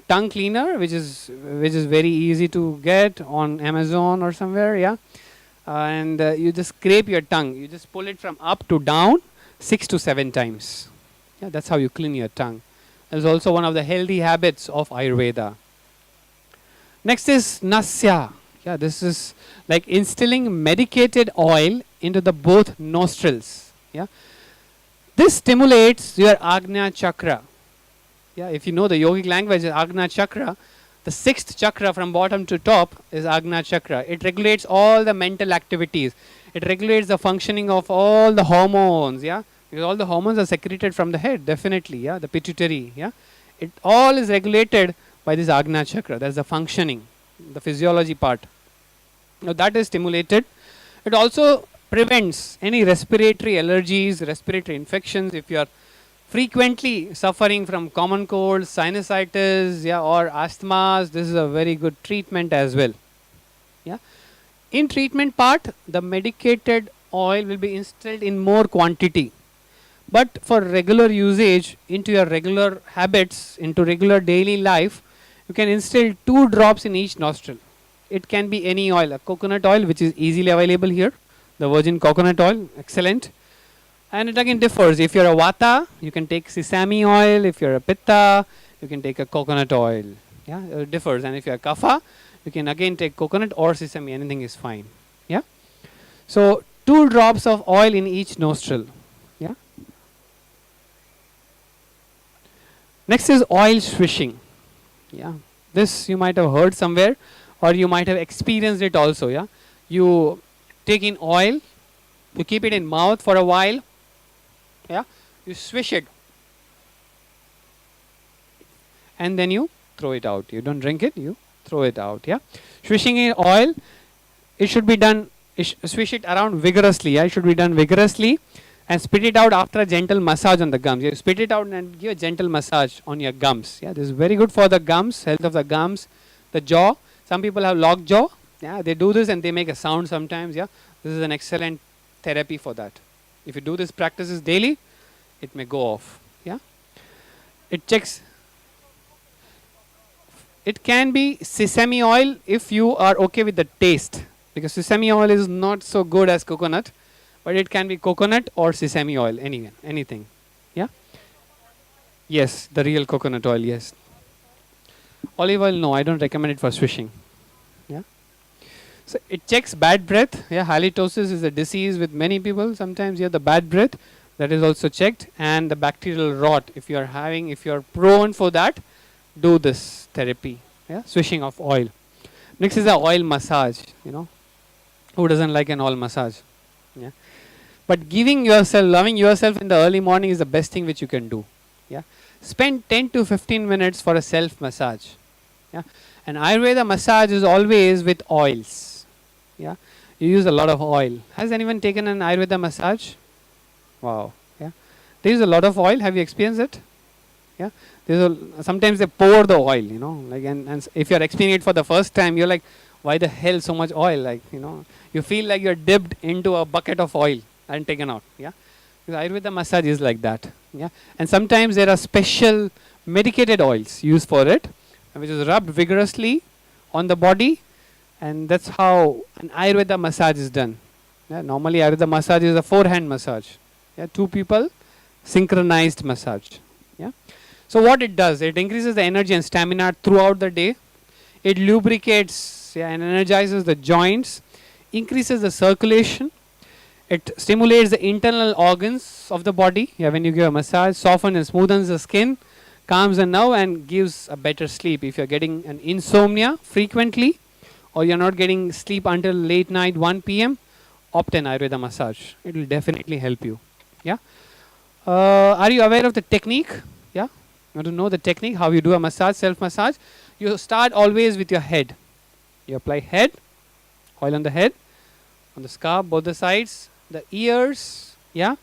tongue cleaner which is very easy to get on Amazon or somewhere. Yeah, and you just scrape your tongue. You just pull it from up to down 6 to 7 times. Yeah, that's how you clean your tongue. It's also one of the healthy habits of Ayurveda. Next is Nasya. Yeah, this is like instilling medicated oil into the both nostrils. Yeah, this stimulates your Agnya chakra. Yeah, if you know the yogic language, Agnya chakra, the sixth chakra from bottom to top is Agnya chakra. It regulates all the mental activities. It regulates the functioning of all the hormones. Yeah, because all the hormones are secreted from the head, definitely. Yeah, the pituitary. Yeah, it all is regulated by this Agnya chakra. That's the functioning, the physiology part. Now that is stimulated. It also prevents any respiratory allergies, respiratory infections. If you are frequently suffering from common colds, sinusitis, yeah, or asthmas, this is a very good treatment as well. Yeah. In treatment part, the medicated oil will be instilled in more quantity. But for regular usage into your regular habits, into regular daily life, you can instill 2 drops in each nostril. It can be any oil, a coconut oil which is easily available here, the virgin coconut oil, excellent. And it again differs. If you're a Vata, you can take sesame oil. If you're a Pitta, you can take a coconut oil. Yeah, it differs. And if you're a Kapha, you can again take coconut or sesame, anything is fine. Yeah. So 2 drops of oil in each nostril. Yeah. Next is oil swishing. Yeah. This you might have heard somewhere, or you might have experienced it also. Yeah. You take in oil, you keep it in mouth for a while. Yeah, you swish it, and then you throw it out. You don't drink it, you throw it out. Yeah, swishing in oil, it should be done. Swish it around vigorously. Yeah, it should be done vigorously, and spit it out after a gentle massage on the gums. You spit it out and give a gentle massage on your gums. Yeah, this is very good for the gums, health of the gums, the jaw. Some people have locked jaw. Yeah, they do this and they make a sound sometimes. Yeah, this is an excellent therapy for that. If you do these practices daily, it may go off. Yeah, it checks. It can be sesame oil if you are okay with the taste, because sesame oil is not so good as coconut, but it can be coconut or sesame oil, anything. Yeah. Yes, the real coconut oil. Yes. Olive oil, no, I don't recommend it for swishing. Yeah. So it checks bad breath. Yeah, halitosis is a disease with many people. Sometimes you have the bad breath. That is also checked. And the bacterial rot. If you are prone for that, do this therapy. Yeah, swishing of oil. Next is the oil massage. You know, who doesn't like an oil massage? Yeah. But loving yourself in the early morning is the best thing which you can do. Yeah. Spend 10 to 15 minutes for a self massage. Yeah. And Ayurveda massage is always with oils. Yeah, you use a lot of oil. Has anyone taken an Ayurveda massage? Wow. Yeah, they use a lot of oil. Have you experienced it? Yeah, sometimes they pour the oil. You know, like and if you're experiencing it for the first time, you're like, why the hell so much oil? Like, you know, you feel like you're dipped into a bucket of oil and taken out. Yeah, because Ayurveda massage is like that. Yeah, and sometimes there are special medicated oils used for it, which is rubbed vigorously on the body. And that's how an Ayurveda massage is done. Yeah, normally Ayurveda massage is a 4-hand massage. Yeah, 2 people, synchronized massage. Yeah. So what it does, it increases the energy and stamina throughout the day. It lubricates, yeah, and energizes the joints, increases the circulation. It stimulates the internal organs of the body. Yeah, when you give a massage, softens and smoothens the skin, calms the nerve, and gives a better sleep. If you're getting an insomnia frequently, or you're not getting sleep until late night 1 p.m., opt an Ayurveda massage. It will definitely help you. Yeah. Are you aware of the technique? Yeah. You want to know the technique, how you do a massage, self-massage? You start always with your head. You apply head, oil on the head, on the scalp, both the sides, the ears, yeah,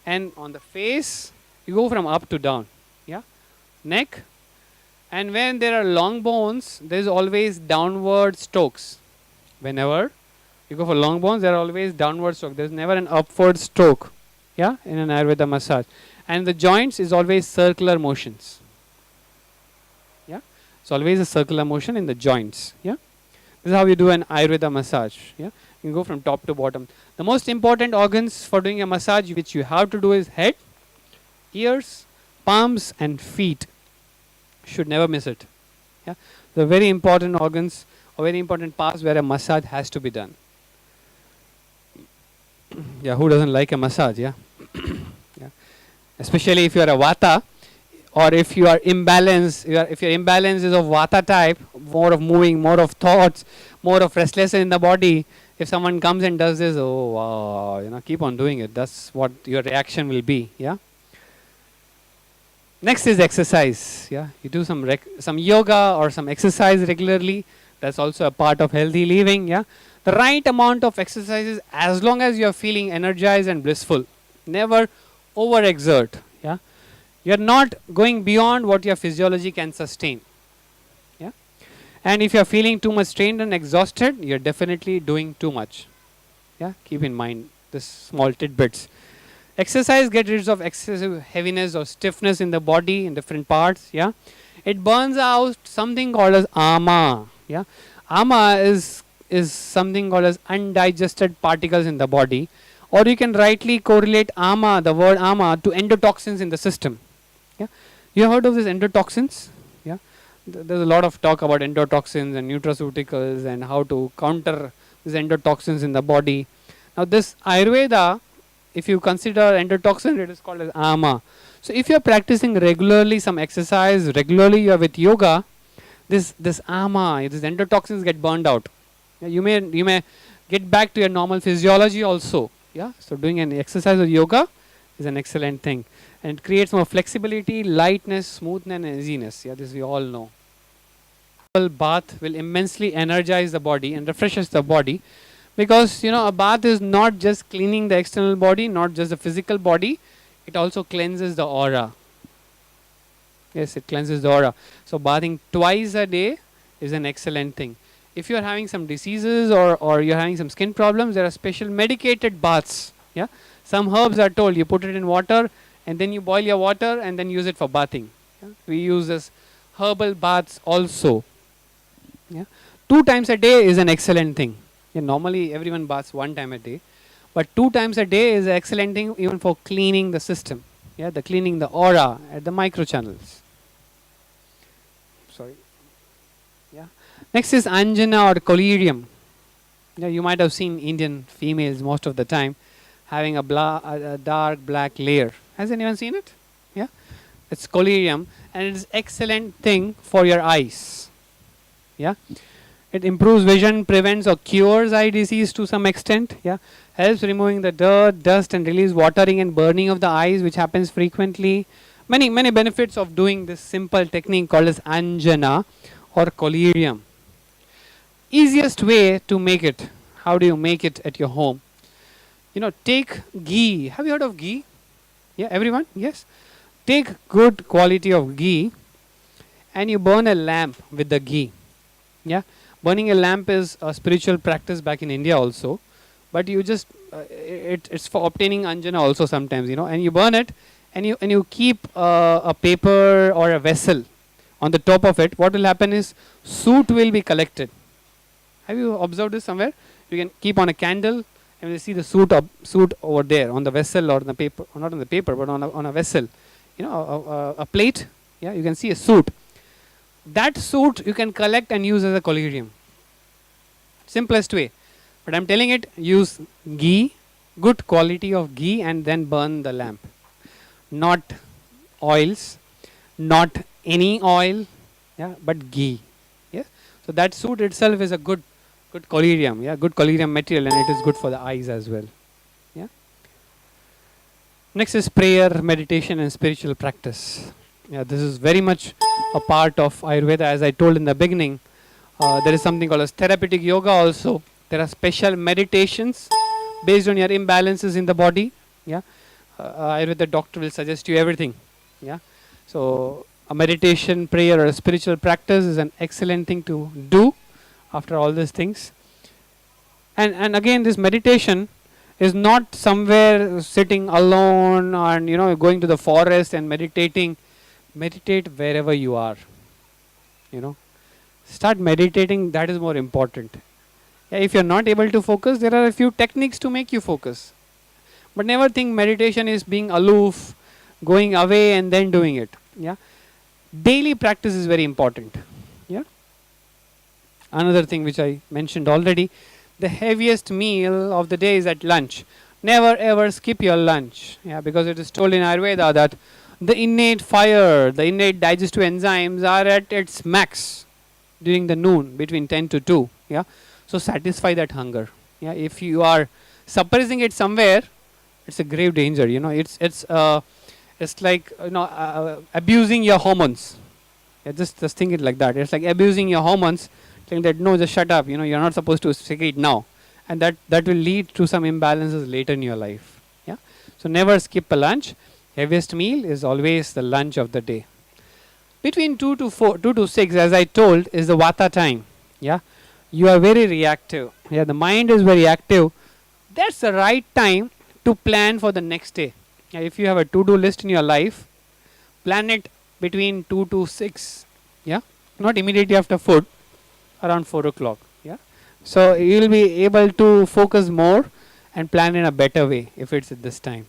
And on the face, you go from up to down. Yeah, neck. And when there are long bones, there is always downward strokes. Whenever you go for long bones, there are always downward strokes. There is never an upward stroke. Yeah, in an Ayurveda massage. And the joints is always circular motions. Yeah, it's always a circular motion in the joints. Yeah, this is how you do an Ayurveda massage. Yeah, you go from top to bottom. The most important organs for doing a massage, which you have to do, is head, ears, palms, and feet. Should never miss it. Yeah, the very important organs or very important parts where a massage has to be done. Yeah, who doesn't like a massage? Yeah, yeah. Especially if you are a Vata, or if you are imbalanced. If your imbalance is of Vata type, more of moving, more of thoughts, more of restlessness in the body. If someone comes and does this, oh wow, keep on doing it. That's what your reaction will be. Yeah. Next is exercise. Yeah, you do some yoga or some exercise regularly. That's also a part of healthy living. Yeah, the right amount of exercises, as long as you are feeling energized and blissful. Never overexert. Yeah, you are not going beyond what your physiology can sustain. Yeah, and if you are feeling too much strained and exhausted, you are definitely doing too much. Yeah, keep in mind this small tidbits. Exercise gets rid of excessive heaviness or stiffness in the body in different parts. Yeah, it burns out something called as ama. Yeah, ama is something called as undigested particles in the body, or you can rightly correlate ama, the word ama, to endotoxins in the system. Yeah, you have heard of these endotoxins? Yeah, there's a lot of talk about endotoxins and nutraceuticals and how to counter these endotoxins in the body. Now, this Ayurveda, if you consider endotoxin, it is called as ama. So if you are practicing regularly some exercise, regularly you are with yoga, this ama, these endotoxins get burned out. Yeah, you may get back to your normal physiology also. Yeah, so doing an exercise or yoga is an excellent thing, and it creates more flexibility, lightness, smoothness, and easiness. Yeah, this we all know. Bath will immensely energize the body and refreshes the body. Because a bath is not just cleaning the external body, not just the physical body, it also cleanses the aura. Yes, it cleanses the aura. So bathing twice a day is an excellent thing. If you are having some diseases or you're having some skin problems, there are special medicated baths. Yeah, some herbs are told you put it in water and then you boil your water and then use it for bathing. Yeah? We use this herbal baths also. Yeah, 2 times a day is an excellent thing. Yeah, normally everyone baths 1 time a day, but 2 times a day is an excellent thing even for cleaning the system. Yeah, the cleaning the aura at the microchannels. Sorry. Yeah. Next is anjana or collyrium. Yeah, you might have seen Indian females most of the time having a dark black layer. Has anyone seen it? Yeah, it's collyrium, and it is excellent thing for your eyes. Yeah. It improves vision, prevents or cures eye disease to some extent. Yeah, helps removing the dirt, dust, and release watering and burning of the eyes, which happens frequently. Many benefits of doing this simple technique called as anjana or collyrium. Easiest way to make it. How do you make it at your home? Take ghee. Have you heard of ghee? Yeah, everyone? Yes. Take good quality of ghee and you burn a lamp with the ghee. Yeah. Burning a lamp is a spiritual practice back in India also, but you just it's for obtaining anjana also sometimes, and you burn it, and you keep a paper or a vessel on the top of it. What will happen is soot will be collected. Have you observed this somewhere? You can keep on a candle and you see the soot over there on the vessel or on the paper, or not on the paper, but on a vessel, a plate. Yeah, you can see a soot. That soot you can collect and use as a collyrium. Simplest way. But I'm telling it, use ghee, good quality of ghee, and then burn the lamp. Not oils, not any oil, yeah, but ghee. Yeah. So that soot itself is a good collyrium, yeah, good collyrium material, and it is good for the eyes as well. Yeah. Next is prayer, meditation, and spiritual practice. Yeah, this is very much a part of Ayurveda. As I told in the beginning, there is something called as therapeutic yoga also. There are special meditations based on your imbalances in the body. Yeah, Ayurveda doctor will suggest you everything. Yeah. So a meditation, prayer, or a spiritual practice is an excellent thing to do after all these things. And again, this meditation is not somewhere sitting alone and going to the forest and meditating. Meditate wherever you are. Start meditating. That is more important. Yeah, if you're not able to focus, there are a few techniques to make you focus. But never think meditation is being aloof, going away and then doing it. Yeah, daily practice is very important. Yeah. Another thing which I mentioned already, the heaviest meal of the day is at lunch. Never ever skip your lunch. Yeah, because it is told in Ayurveda that the innate fire, the innate digestive enzymes are at its max during the noon between 10 to 2. Yeah, so satisfy that hunger. Yeah, if you are suppressing it somewhere, it's a grave danger. It's like abusing your hormones. Yeah, just think it like that. It's like abusing your hormones, saying that no, just shut up. You're not supposed to secrete now, and that will lead to some imbalances later in your life. Yeah, so never skip a lunch. Heaviest meal is always the lunch of the day. Between 2 to 6, as I told, is the Vata time. Yeah, you are very reactive. Yeah, the mind is very active. That's the right time to plan for the next day. Yeah, if you have a to-do list in your life, plan it between 2 to 6. Yeah, not immediately after food, around 4 o'clock. Yeah, so you will be able to focus more and plan in a better way if it's at this time.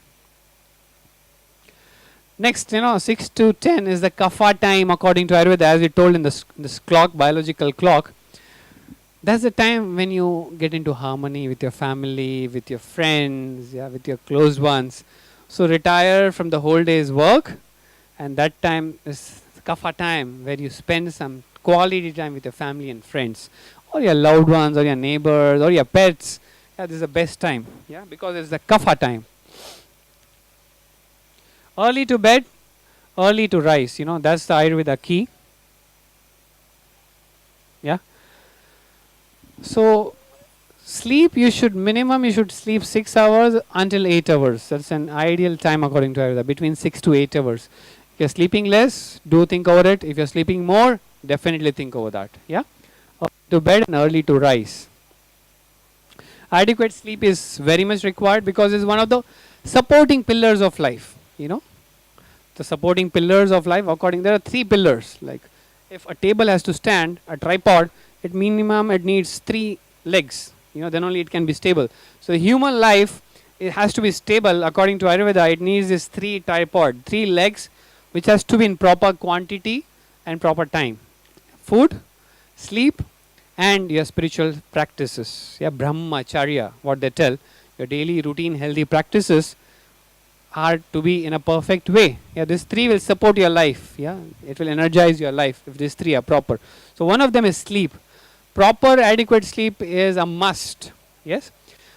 Next, 6 to 10 is the Kapha time according to Ayurveda, as we told in this clock, biological clock. That's the time when you get into harmony with your family, with your friends, yeah, with your close ones. So retire from the whole day's work, and that time is Kapha time, where you spend some quality time with your family and friends, or your loved ones, or your neighbors, or your pets. Yeah, this is the best time. Yeah, because it's the Kapha time. Early to bed, early to rise. That's the Ayurveda key. Yeah. So sleep, you should sleep 6 hours until 8 hours. That's an ideal time according to Ayurveda, between 6 to 8 hours. If you're sleeping less, do think over it. If you're sleeping more, definitely think over that. Yeah. Early to bed and early to rise. Adequate sleep is very much required because it's one of the supporting pillars of life. The supporting pillars of life, there are 3 pillars. Like if a table has to stand, a tripod, at minimum it needs 3 legs. Then only it can be stable. So human life, it has to be stable according to Ayurveda. It needs this 3 legs, which has to be in proper quantity and proper time. Food, sleep, and your spiritual practices. Yeah, brahmacharya, what they tell, your daily routine healthy practices are to be in a perfect way. Yeah, these 3 will support your life. Yeah, it will energize your life if these 3 are proper. So one of them is sleep. Proper adequate sleep is a must. Yes.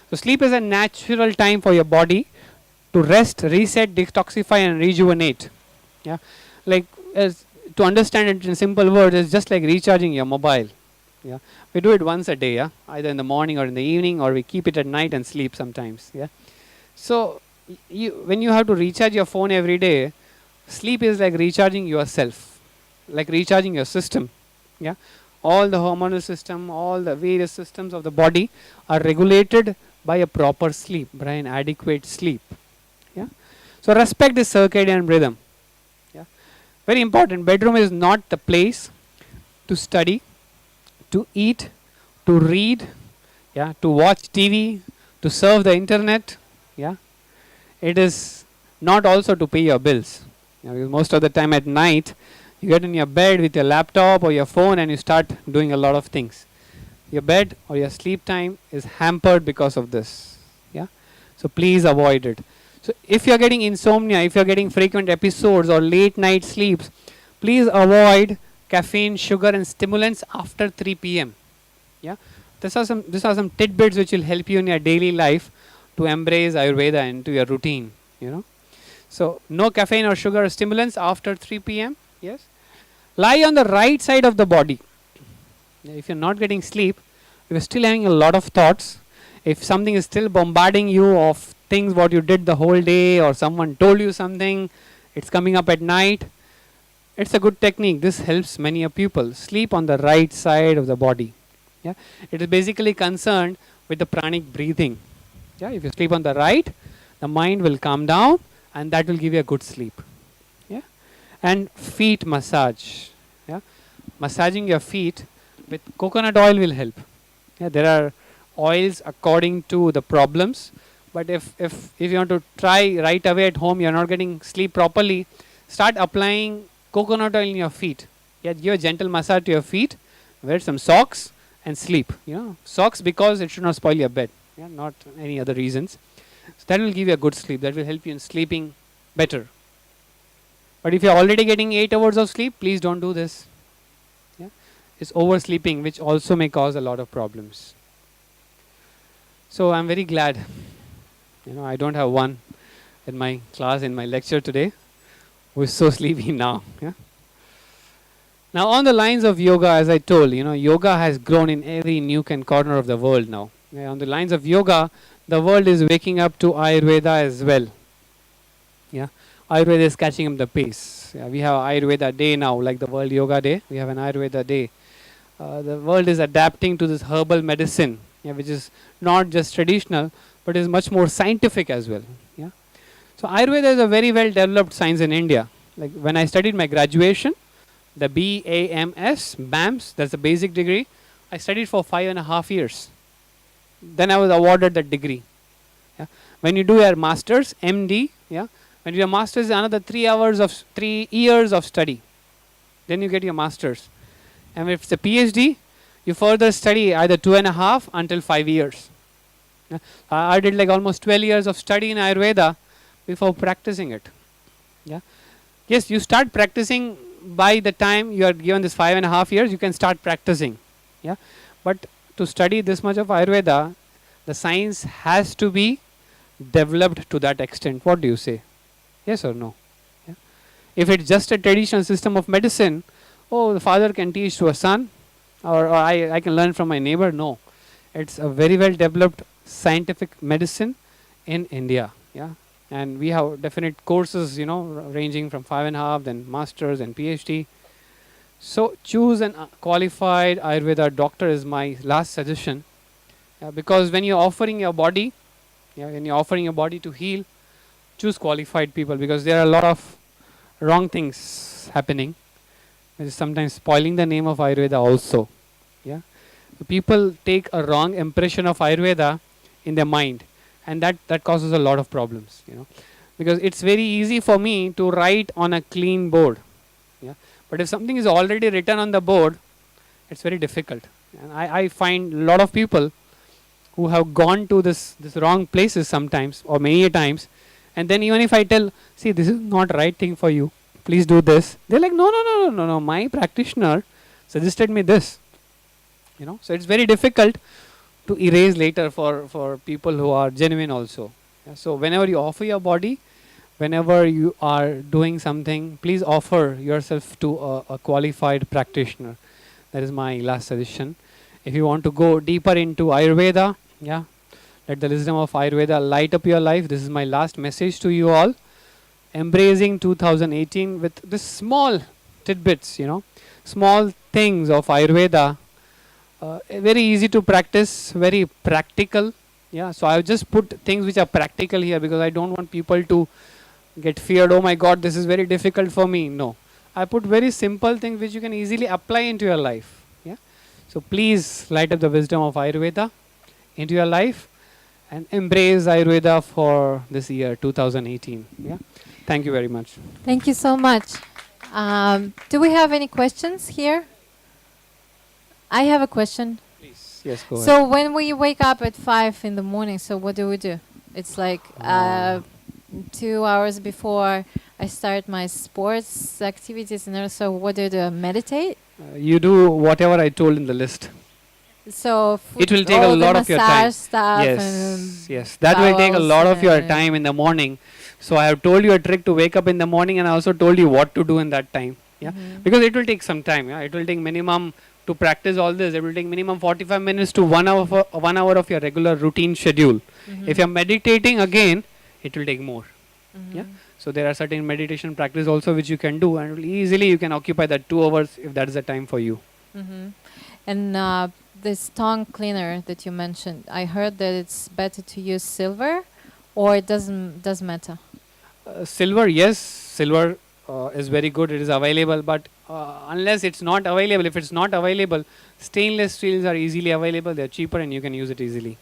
So sleep is a natural time for your body to rest, reset, detoxify, and rejuvenate. Yeah, like to understand it in simple words, it's just like recharging your mobile. Yeah, we do it once a day. Yeah, either in the morning or in the evening, or we keep it at night and sleep sometimes. Yeah, so when you have to recharge your phone every day, sleep is like recharging yourself, like recharging your system. Yeah, all the hormonal system, all the various systems of the body are regulated by a proper sleep, by an adequate sleep. Yeah, so respect the circadian rhythm. Yeah, very important. Bedroom is not the place to study, to eat, to read, yeah, to watch TV, to surf the internet. Yeah, it is not also to pay your bills. Because most of the time at night, you get in your bed with your laptop or your phone and you start doing a lot of things. Your bed or your sleep time is hampered because of this. Yeah, so please avoid it. So if you're getting insomnia, if you're getting frequent episodes or late night sleeps, please avoid caffeine, sugar, and stimulants after 3 p.m. Yeah, these are some tidbits which will help you in your daily life to embrace Ayurveda into your routine. So no caffeine or sugar or stimulants after 3 p.m. Yes, lie on the right side of the body. If you're not getting sleep, if you're still having a lot of thoughts, if something is still bombarding you of things what you did the whole day, or someone told you something, it's coming up at night. It's a good technique. This helps many a people sleep on the right side of the body. Yeah, it is basically concerned with the pranic breathing. Yeah, if you sleep on the right, the mind will calm down, and that will give you a good sleep. Yeah, and feet massage. Yeah, massaging your feet with coconut oil will help. Yeah, there are oils according to the problems, but if you want to try right away at home, you're not getting sleep properly, start applying coconut oil in your feet. Yeah, give a gentle massage to your feet, wear some socks and sleep. You know, socks because it should not spoil your bed. Yeah, not any other reasons. So that will give you a good sleep. That will help you in sleeping better. But if you're already getting 8 hours of sleep, please don't do this. Yeah, it's oversleeping, which also may cause a lot of problems. So I'm very glad. You know, I don't have one in my class, in my lecture today, who is so sleepy now. Yeah. Now, on the lines of yoga, as I told, you know, yoga has grown in every nook and corner of the world now. Yeah, on the lines of yoga, the world is waking up to Ayurveda as well. Yeah, Ayurveda is catching up the pace. Yeah, we have Ayurveda Day now, like the World Yoga Day. We have an Ayurveda Day. The world is adapting to this herbal medicine, yeah, which is not just traditional, but is much more scientific as well. Yeah. So Ayurveda is a very well developed science in India. Like when I studied my graduation, the B.A.M.S, B.A.M.S, that's a basic degree. I studied for 5.5 years. Then I was awarded that degree. Yeah. When you do your masters, M.D, yeah, when you do your masters, another 3 years of study. Then you get your masters. And if it's a Ph.D, you further study either 2.5 until 5 years. Yeah. I did like almost 12 years of study in Ayurveda before practicing it. Yeah. Yes, you start practicing by the time you are given this 5.5 years, you can start practicing. Yeah. But to study this much of Ayurveda, the science has to be developed to that extent. What do you say? Yes or no? Yeah. If it's just a traditional system of medicine, oh, the father can teach to a son, or I can learn from my neighbor. No. It's a very well developed scientific medicine in India. Yeah. And we have definite courses, you know, ranging from 5.5, then masters and Ph.D. So choose an qualified Ayurveda doctor is my last suggestion. Because when you're offering your body, yeah, when you're offering your body to heal, choose qualified people, because there are a lot of wrong things happening, which is sometimes spoiling the name of Ayurveda also. Yeah, so people take a wrong impression of Ayurveda in their mind, and that causes a lot of problems. You know, because it's very easy for me to write on a clean board. Yeah, but if something is already written on the board, it's very difficult. And I find a lot of people who have gone to this wrong places sometimes, or many times, and then even if I tell, see, this is not right thing for you, please do this, they're like, no, my practitioner suggested me this. You know, so it's very difficult to erase later for people who are genuine also. Yeah, so whenever you offer your body, whenever you are doing something, please offer yourself to a qualified practitioner. That is my last suggestion. If you want to go deeper into Ayurveda, yeah, let the wisdom of Ayurveda light up your life. This is my last message to you all. Embracing 2018 with this small tidbits, you know, small things of Ayurveda. Very easy to practice, very practical. Yeah, so I've just put things which are practical here, because I don't want people to get feared. Oh my God, this is very difficult for me. No, I put very simple things which you can easily apply into your life. Yeah, so please light up the wisdom of Ayurveda into your life and embrace Ayurveda for this year 2018. Yeah, thank you very much. Thank you so much. Do we have any questions here? I have a question. Please, yes, go ahead. So when we wake up at 5 in the morning, so what do we do? It's like 2 hours before I start my sports activities, and also what do you do? Meditate? You do whatever I told in the list. So it will take a lot of your time. Stuff Yes, that will take a lot of your time in the morning. So I have told you a trick to wake up in the morning, and I also told you what to do in that time. Yeah, because it will take some time. Yeah, it will take minimum to practice all this, it will take minimum 45 minutes to 1 hour, 1 hour of your regular routine schedule. If you're meditating again, it will take more. Yeah. So there are certain meditation practice also which you can do, and easily you can occupy that 2 hours if that is the time for you. And this tongue cleaner that you mentioned, I heard that it's better to use silver, or it doesn't matter. Silver, yes, silver is very good. It is available, but unless it's not available, if it's not available, stainless steels are easily available. They're cheaper and you can use it easily.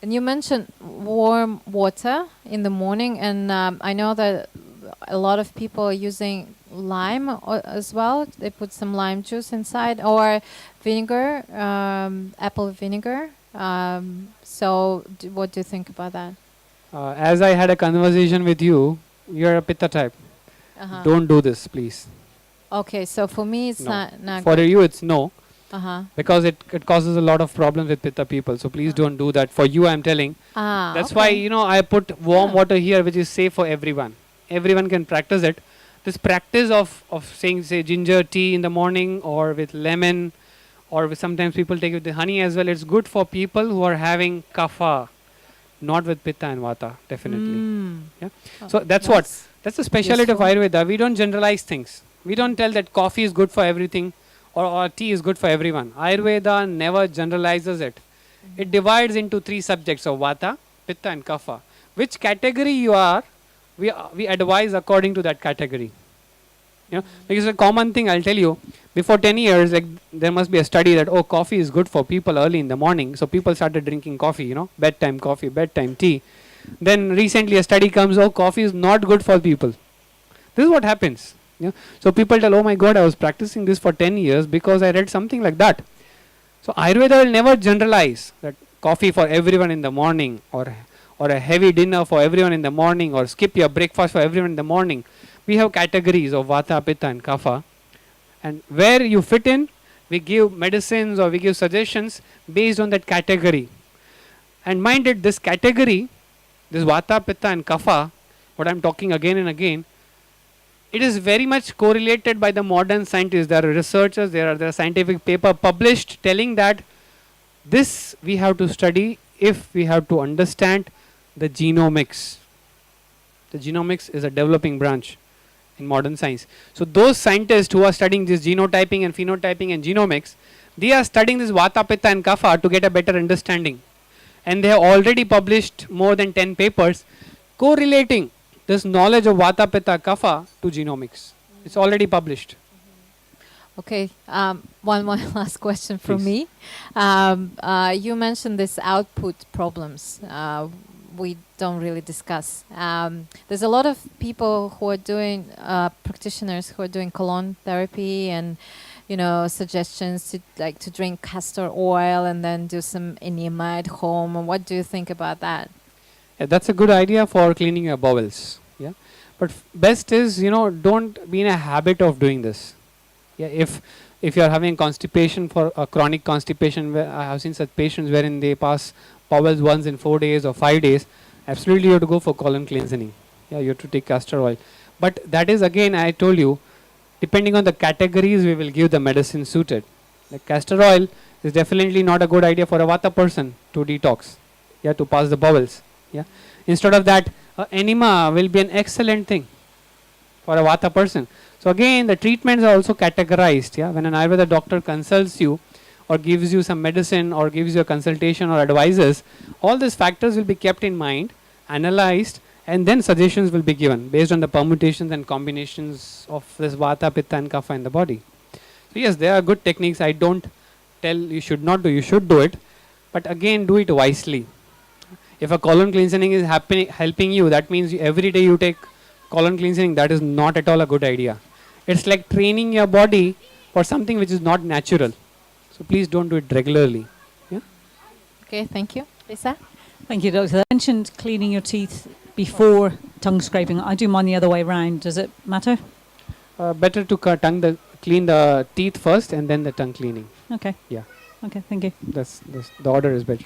And you mentioned warm water in the morning, and I know that a lot of people are using lime as well. They put some lime juice inside, or vinegar, apple vinegar. So what do you think about that? As I had a conversation with you, you're a pitta type. Don't do this, please. Okay, so for me it's No. not For good. you, it's no. Because it causes a lot of problems with pitta people. So please don't do that. For you, I'm telling. That's why, I put warm water here, which is safe for everyone. Everyone can practice it. This practice of saying, say, ginger tea in the morning, or with lemon, or with sometimes people take it with the honey as well. It's good for people who are having kapha, not with pitta and vata, definitely. Yeah. So that's what. That's the speciality of Ayurveda. We don't generalize things. We don't tell that coffee is good for everything, or tea is good for everyone. Ayurveda never generalizes it. It divides into 3 subjects of vata, pitta and kapha. Which category you are, we advise according to that category. Because a common thing, I'll tell you, before 10 years, like, there must be a study that, coffee is good for people early in the morning. So people started drinking coffee, bedtime coffee, bedtime tea. Then recently a study comes, coffee is not good for people. This is what happens. So people tell, oh my God, I was practicing this for 10 years because I read something like that. So Ayurveda will never generalize that coffee for everyone in the morning, or a heavy dinner for everyone in the morning, or skip your breakfast for everyone in the morning. We have categories of vata, pitta and kapha. And where you fit in, we give medicines or we give suggestions based on that category. And mind it, this category, this vata, pitta and kapha, what I'm talking again and again, it is very much correlated by the modern scientists. There are researchers, there are scientific paper published telling that this we have to study if we have to understand the genomics. The genomics is a developing branch in modern science. So those scientists who are studying this genotyping and phenotyping and genomics, they are studying this vata, pitta and kapha to get a better understanding. And they have already published more than 10 papers correlating this knowledge of vata, pitta, kapha to genomics. It's already published. Okay, one more last question from Please. me. You mentioned this output problems. We don't really discuss. There's a lot of people who are doing, practitioners who are doing colon therapy, and suggestions to drink castor oil and then do some enema at home. And what do you think about that? Yeah, that's a good idea for cleaning your bowels. Yeah, but best is don't be in a habit of doing this. Yeah, if you are having constipation, for a chronic constipation, where I have seen such patients wherein they pass bowels once in 4 days or 5 days, absolutely you have to go for colon cleansing. Yeah, you have to take castor oil. But that is, again, I told you, depending on the categories, we will give the medicine suited. Like castor oil is definitely not a good idea for a vata person to detox. Yeah, to pass the bowels. Yeah, instead of that, enema will be an excellent thing for a vata person. So again, the treatments are also categorized. Yeah, when an Ayurveda doctor consults you, or gives you some medicine, or gives you a consultation or advices, all these factors will be kept in mind, analyzed, and then suggestions will be given based on the permutations and combinations of this vata, pitta and kapha in the body. So yes, there are good techniques. I don't tell you should not do, you should do it, but again, do it wisely. If a colon cleansing is helping you, that means every day you take colon cleansing. That is not at all a good idea. It's like training your body for something which is not natural. So please don't do it regularly. Yeah. Okay, thank you. Lisa? Thank you, Doctor. I mentioned cleaning your teeth before tongue scraping. I do mine the other way around. Does it matter? Better to clean the teeth first and then the tongue cleaning. Okay. Yeah. Okay, thank you. That's the order is better.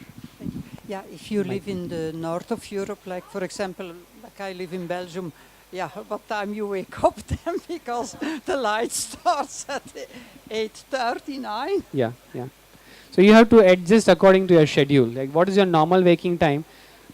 Yeah, if you live in the north of Europe, like for example, like I live in Belgium, Yeah, what time you wake up then? Because the light starts at 8:39. Yeah, yeah. So you have to adjust according to your schedule. Like, what is your normal waking time?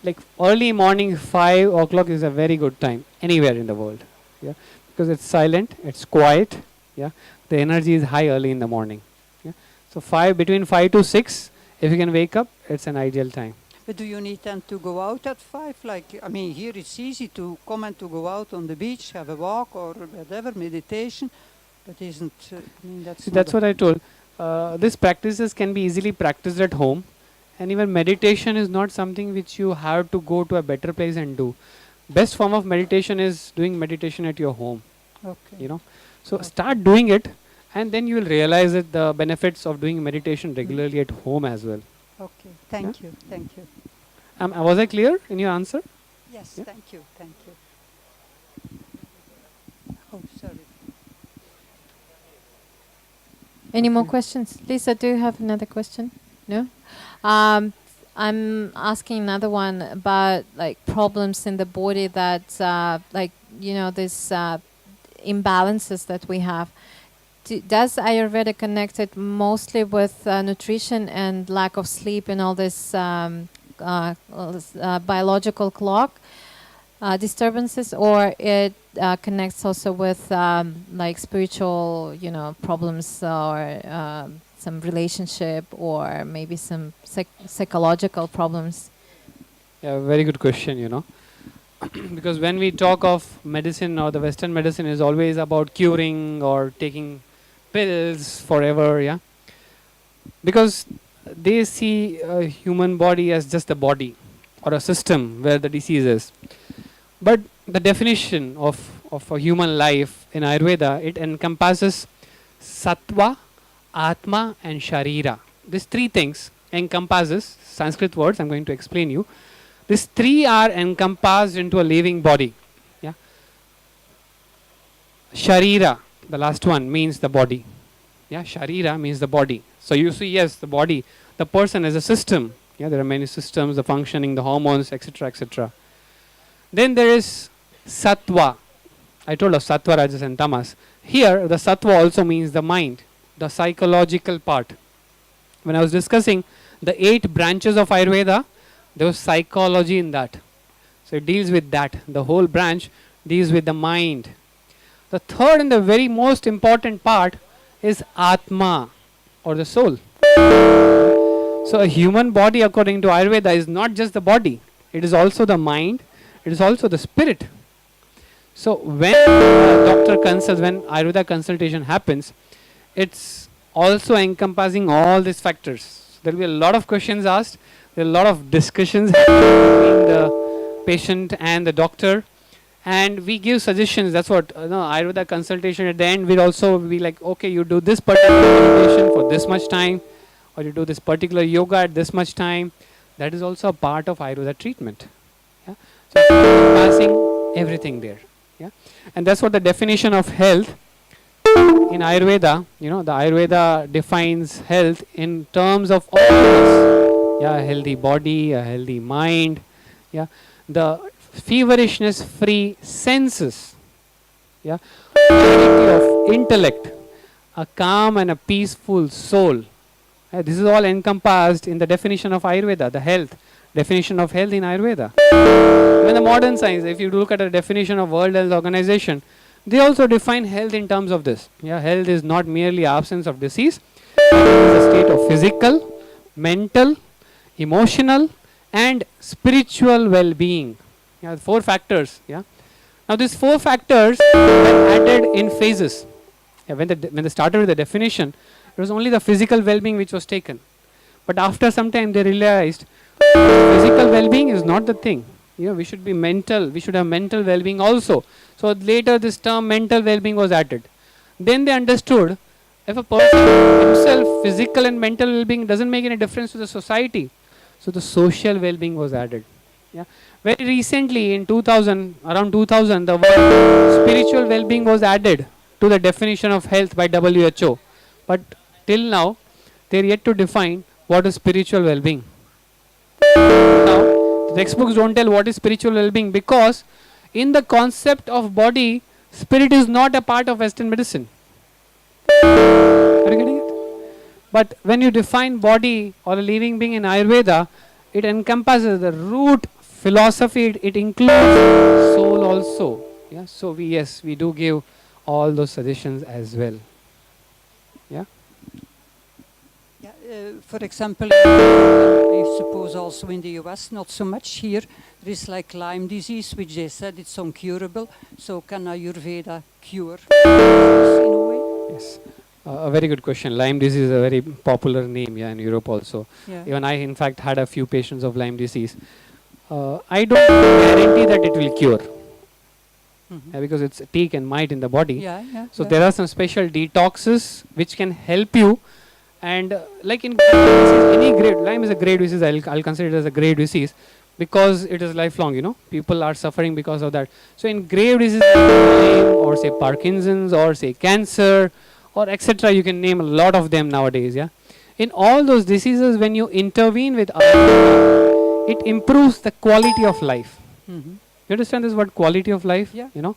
Like early morning, 5 o'clock is a very good time anywhere in the world. Yeah, because it's silent, it's quiet. Yeah, the energy is high early in the morning. Yeah, so between 5 to 6, if you can wake up, it's an ideal time. But do you need then to go out at 5? Like, I mean, here it's easy to come and to go out on the beach, have a walk or whatever, meditation. But isn't, I mean, See, that's what I told. These practices can be easily practiced at home, and even meditation is not something which you have to go to a better place and do. Best form of meditation is doing meditation at your home. Okay. You know, so start doing it, and then you will realize that the benefits of doing meditation regularly at home as well. Okay, thank you, thank you. Was I clear in your answer? Yes, Yeah. thank you, thank you. Oh, sorry. Any more questions? Lisa, do you have another question? No? I'm asking another one about like problems in the body that like, you know, this imbalances that we have. Does Ayurveda connect it mostly with nutrition and lack of sleep and all this biological clock disturbances, or it connects also with like spiritual, you know, problems or some relationship or maybe some psychological problems? Yeah, very good question, you know. Because when we talk of medicine, or the Western medicine is always about curing or taking pills forever, yeah. Because they see a human body as just a body or a system where the disease is. But the definition of a human life in Ayurveda, it encompasses sattva, atma and sharira. These three things encompasses Sanskrit words. I'm going to explain you. These three are encompassed into a living body. Yeah. Sharira, the last one, means the body. Yeah, sharira means the body. So you see, yes, the body, the person is a system. Yeah, there are many systems, the functioning, the hormones, etc., etc. Then there is sattva. I told of sattva, rajas and tamas. Here, the sattva also means the mind, the psychological part. When I was discussing the 8 branches of Ayurveda, there was psychology in that. So it deals with that. The whole branch deals with the mind. The third and the very most important part is Atma, or the soul. So a human body, according to Ayurveda, is not just the body. It is also the mind. It is also the spirit. So when doctor consults, when Ayurveda consultation happens, it's also encompassing all these factors. There will be a lot of questions asked. There are a lot of discussions between the patient and the doctor. And we give suggestions. That's what Ayurveda consultation at the end will also be like, okay, you do this particular meditation for this much time, or you do this particular yoga at this much time. That is also a part of Ayurveda treatment. Yeah? So passing everything there. Yeah? And that's what the definition of health in Ayurveda, the Ayurveda defines health in terms of all this. Yeah, a healthy body, a healthy mind. Yeah, the feverishness free senses, yeah, clarity of intellect, a calm and a peaceful soul. This is all encompassed in the definition of Ayurveda, the health, definition of health in Ayurveda. Even the modern science, if you look at the definition of World Health Organization, they also define health in terms of this. Yeah, health is not merely absence of disease, it is a state of physical, mental, emotional and spiritual well-being. Yeah, 4 factors. Yeah. Now these 4 factors were added in phases. Yeah, when they started with the definition, it was only the physical well-being which was taken. But after some time they realized physical well-being is not the thing. We should be mental. We should have mental well-being also. So later this term mental well-being was added. Then they understood if a person himself physical and mental well-being doesn't make any difference to the society. So the social well-being was added. Yeah. Very recently in around 2000, the word spiritual well-being was added to the definition of health by WHO. But till now, they are yet to define what is spiritual well-being. Now, the textbooks don't tell what is spiritual well-being because in the concept of body, spirit is not a part of Western medicine. Are you getting it? But when you define body or a living being in Ayurveda, it encompasses the root philosophy, it includes soul also. Yeah, so we do give all those suggestions as well. Yeah. Yeah, for example, I suppose also in the US, not so much here, there is like Lyme disease, which they said it's incurable. So can Ayurveda cure this in a way? Yes. A very good question. Lyme disease is a very popular name, yeah, in Europe also. Yeah. Even I, in fact, had a few patients of Lyme disease. I don't guarantee that it will cure, because it's teak and mite in the body. Yeah, yeah. So yeah. there are some special detoxes which can help you. And like in any grade, Lyme is a grade disease. I'll consider it as a grade disease because it is lifelong. You know, people are suffering because of that. So in grave diseases like Lyme or say Parkinson's or say cancer or etc., you can name a lot of them nowadays. Yeah, in all those diseases, when you intervene with Ayurveda, it improves the quality of life. Mhm. You understand this word quality of life? Yeah. You know,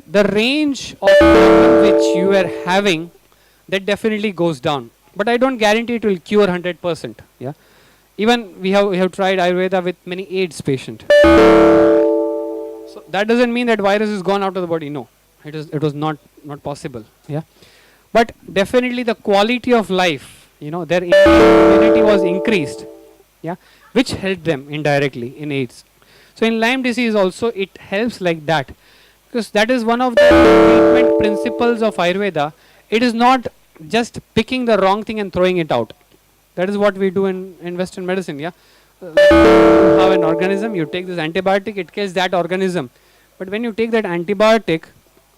the range of problem which you are having, that definitely goes down. But I don't guarantee it will cure 100%. Yeah. Even we have tried Ayurveda with many AIDS patients. So that doesn't mean that virus is gone out of the body. No, it was not possible. Yeah. But definitely the quality of life, you know, their immunity was increased. Yeah, which helped them indirectly in AIDS. So in Lyme disease also it helps like that, because that is one of the treatment principles of Ayurveda. It is not just picking the wrong thing and throwing it out. That is what we do in Western medicine. Yeah, you have an organism, you take this antibiotic, it kills that organism. But when you take that antibiotic,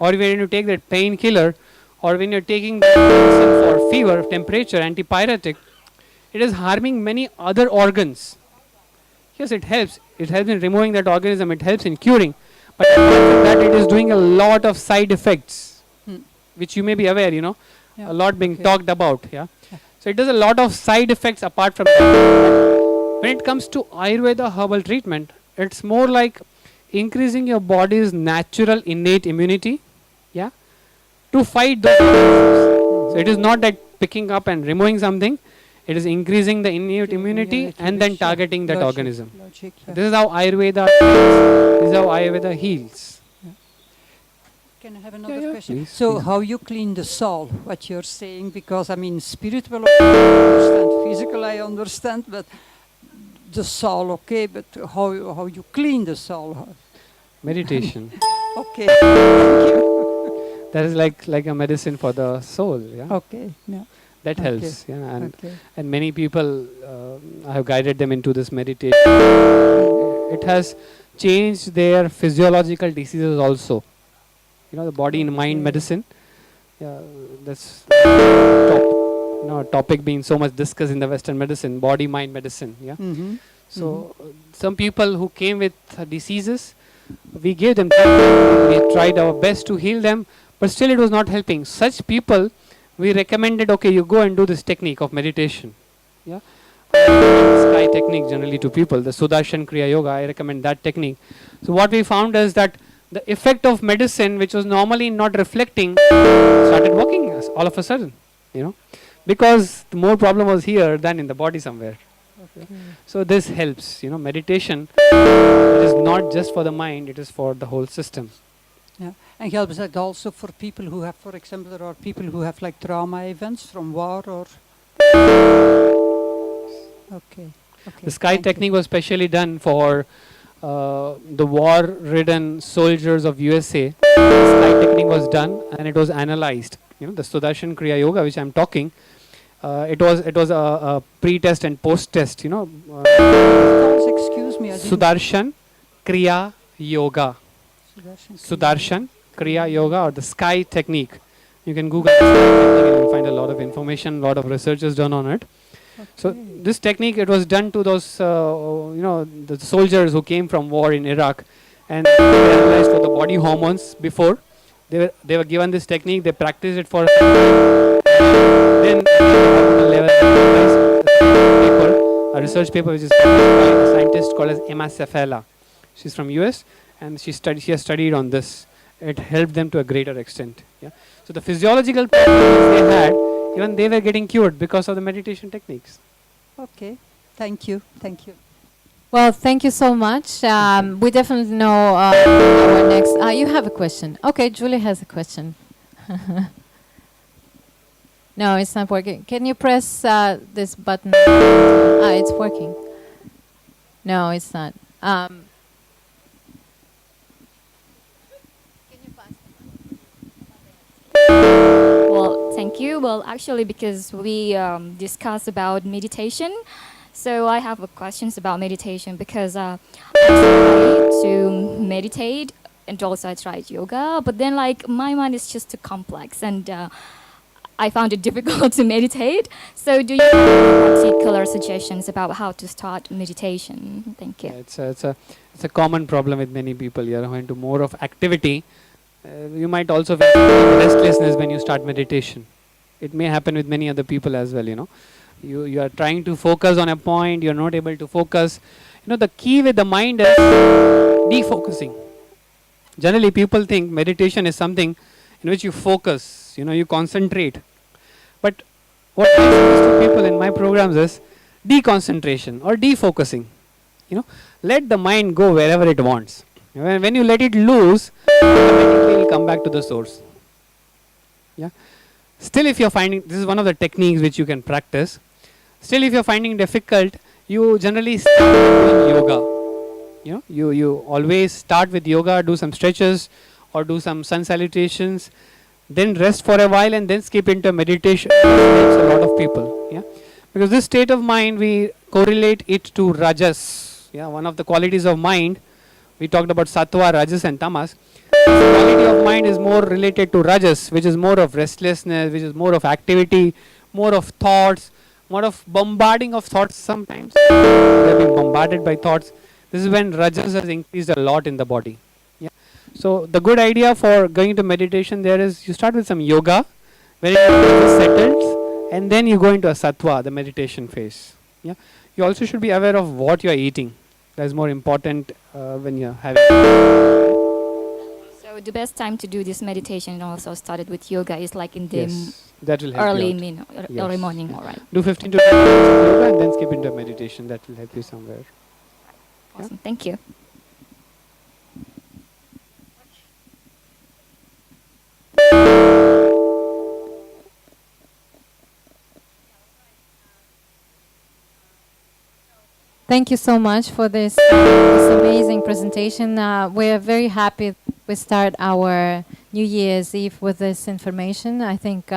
or when you take that painkiller, or when you're taking the medicine for fever, temperature, antipyretic, it is harming many other organs. Yes, it helps. It helps in removing that organism. It helps in curing. But apart from that, it is doing a lot of side effects, which you may be aware, you know, Yeah. a lot being Okay. talked about. Yeah. Yeah. So it does a lot of side effects apart from that. When it comes to Ayurveda herbal treatment, it's more like increasing your body's natural innate immunity, yeah, to fight those organisms. So it is not that picking up and removing something. It is increasing the innate immunity and then which, yeah, targeting that logic, organism. logic, yeah. This is how Ayurveda heals. This is how Ayurveda heals. Can I have another yeah, question? please, So please. how you clean the soul, what you're saying, because I mean spiritual I understand, physical I understand, but the soul, okay, but how you clean the soul? Meditation. Okay, thank you. That is like a medicine for the soul. Yeah, Okay, yeah, that okay. helps. Yeah, okay. and many people, I have guided them into this meditation. It has changed their physiological diseases also. You know, the body and mind Okay. medicine. Yeah, that's top. You know, topic being so much discussed in the Western medicine, body mind medicine. Yeah. Mm-hmm. So some people who came with diseases, we gave them treatment. We tried our best to heal them, but still it was not helping. Such people, we recommended, okay, you go and do this technique of meditation. Yeah, sky technique generally to people, the Sudarshan Kriya Yoga. I recommend that technique. So what we found is that the effect of medicine, which was normally not reflecting, started working all of a sudden. You know, because the more problem was here than in the body somewhere. So this helps, you know, meditation. It is not just for the mind, it is for the whole system. Yeah, and helps that also for people who have, for example, there are people who have like trauma events from war or. Okay. Okay. The sky thank you. technique was specially done for the war-ridden soldiers of USA. The sky technique was done and it was analyzed. You know, the Sudarshan Kriya Yoga, which I'm talking, it was a pre-test and post-test. You know, Excuse me, I didn't. Sudarshan Kriya Yoga. Sudarshan. Sudarshan Kriya Yoga, or the sky technique. You can Google the sky technique and you'll find a lot of information, a lot of research is done on it. So Okay. this technique, it was done to those, you know, the soldiers who came from war in Iraq, and they were analyzed for the body hormones before. They were given this technique. They practiced it for some time. Then the level paper, a research paper which is published by a scientist called as Emma Cefala. She's from US, and she has studied on this. It helped them to a greater extent. Yeah. So the physiological problems they had, even they were getting cured because of the meditation techniques. Okay, thank you, thank you. Well, thank you so much. We definitely know our next. You have a question. Okay, Julie has a question. No, it's not working. Can you press this button? It's working. No, it's not. Well, thank you. Well, actually, because we discussed about meditation, so I have questions about meditation because I try to meditate and also I tried yoga, but then like my mind is just too complex and I found it difficult to meditate. So do you have any particular suggestions about how to start meditation? Thank you. Yeah, it's a common problem with many people. You are into more of activity. You might also feel restlessness when you start meditation. It may happen with many other people as well. You are trying to focus on a point, you're not able to focus. The key with the mind is defocusing. Generally, people think meditation is something in which you focus, you concentrate. But what I suggest to people in my programs is deconcentration or defocusing. Let the mind go wherever it wants. When you let it loose, automatically it will come back to the source. Yeah. Still, if you're finding, this is one of the techniques which you can practice. Still, if you're finding difficult, you generally start doing yoga. You always start with yoga, do some stretches or do some sun salutations, then rest for a while and then skip into meditation. This helps a lot of people. Yeah. Because this state of mind, we correlate it to rajas. Yeah. One of the qualities of mind, we talked about sattva, rajas and tamas. This quality of mind is more related to rajas, which is more of restlessness, which is more of activity, more of thoughts, more of bombarding of thoughts sometimes. They're being bombarded by thoughts. This is when rajas has increased a lot in the body. Yeah. So the good idea for going to meditation there is you start with some yoga, where it settles, and then you go into a sattva, the meditation phase. Yeah. You also should be aware of what you are eating. That's more important when you're having. So the best time to do this meditation and also started with yoga is like in the that will help early you morning, all right. Do 15 to 20 minutes of yoga and then skip into meditation. That will help you somewhere. Awesome. Thank you. Thank you so much for this amazing presentation. We're very happy we start our New Year's Eve with this information. I think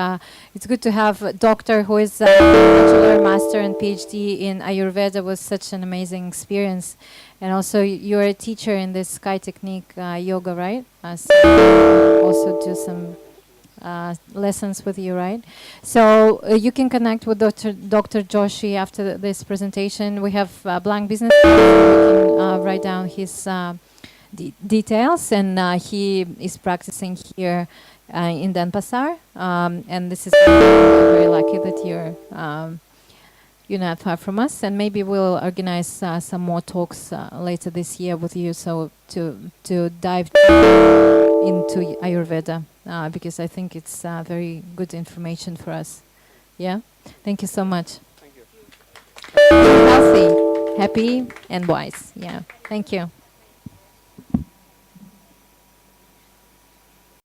it's good to have a doctor who is a Bachelor, Master and Ph.D. in Ayurveda with such an amazing experience. And also you're a teacher in this Sky Technique yoga, right? So also do some lessons with you, right? So you can connect with Dr. Joshi after this presentation. We have blank business card, so you can write down his details, and he is practicing here in Denpasar, and this is very lucky that you're not far from us, and maybe we'll organize some more talks later this year with you, so to dive into Ayurveda, because I think it's very good information for us. Yeah, thank you so much. Thank you. Healthy, happy, and wise. Yeah, thank you.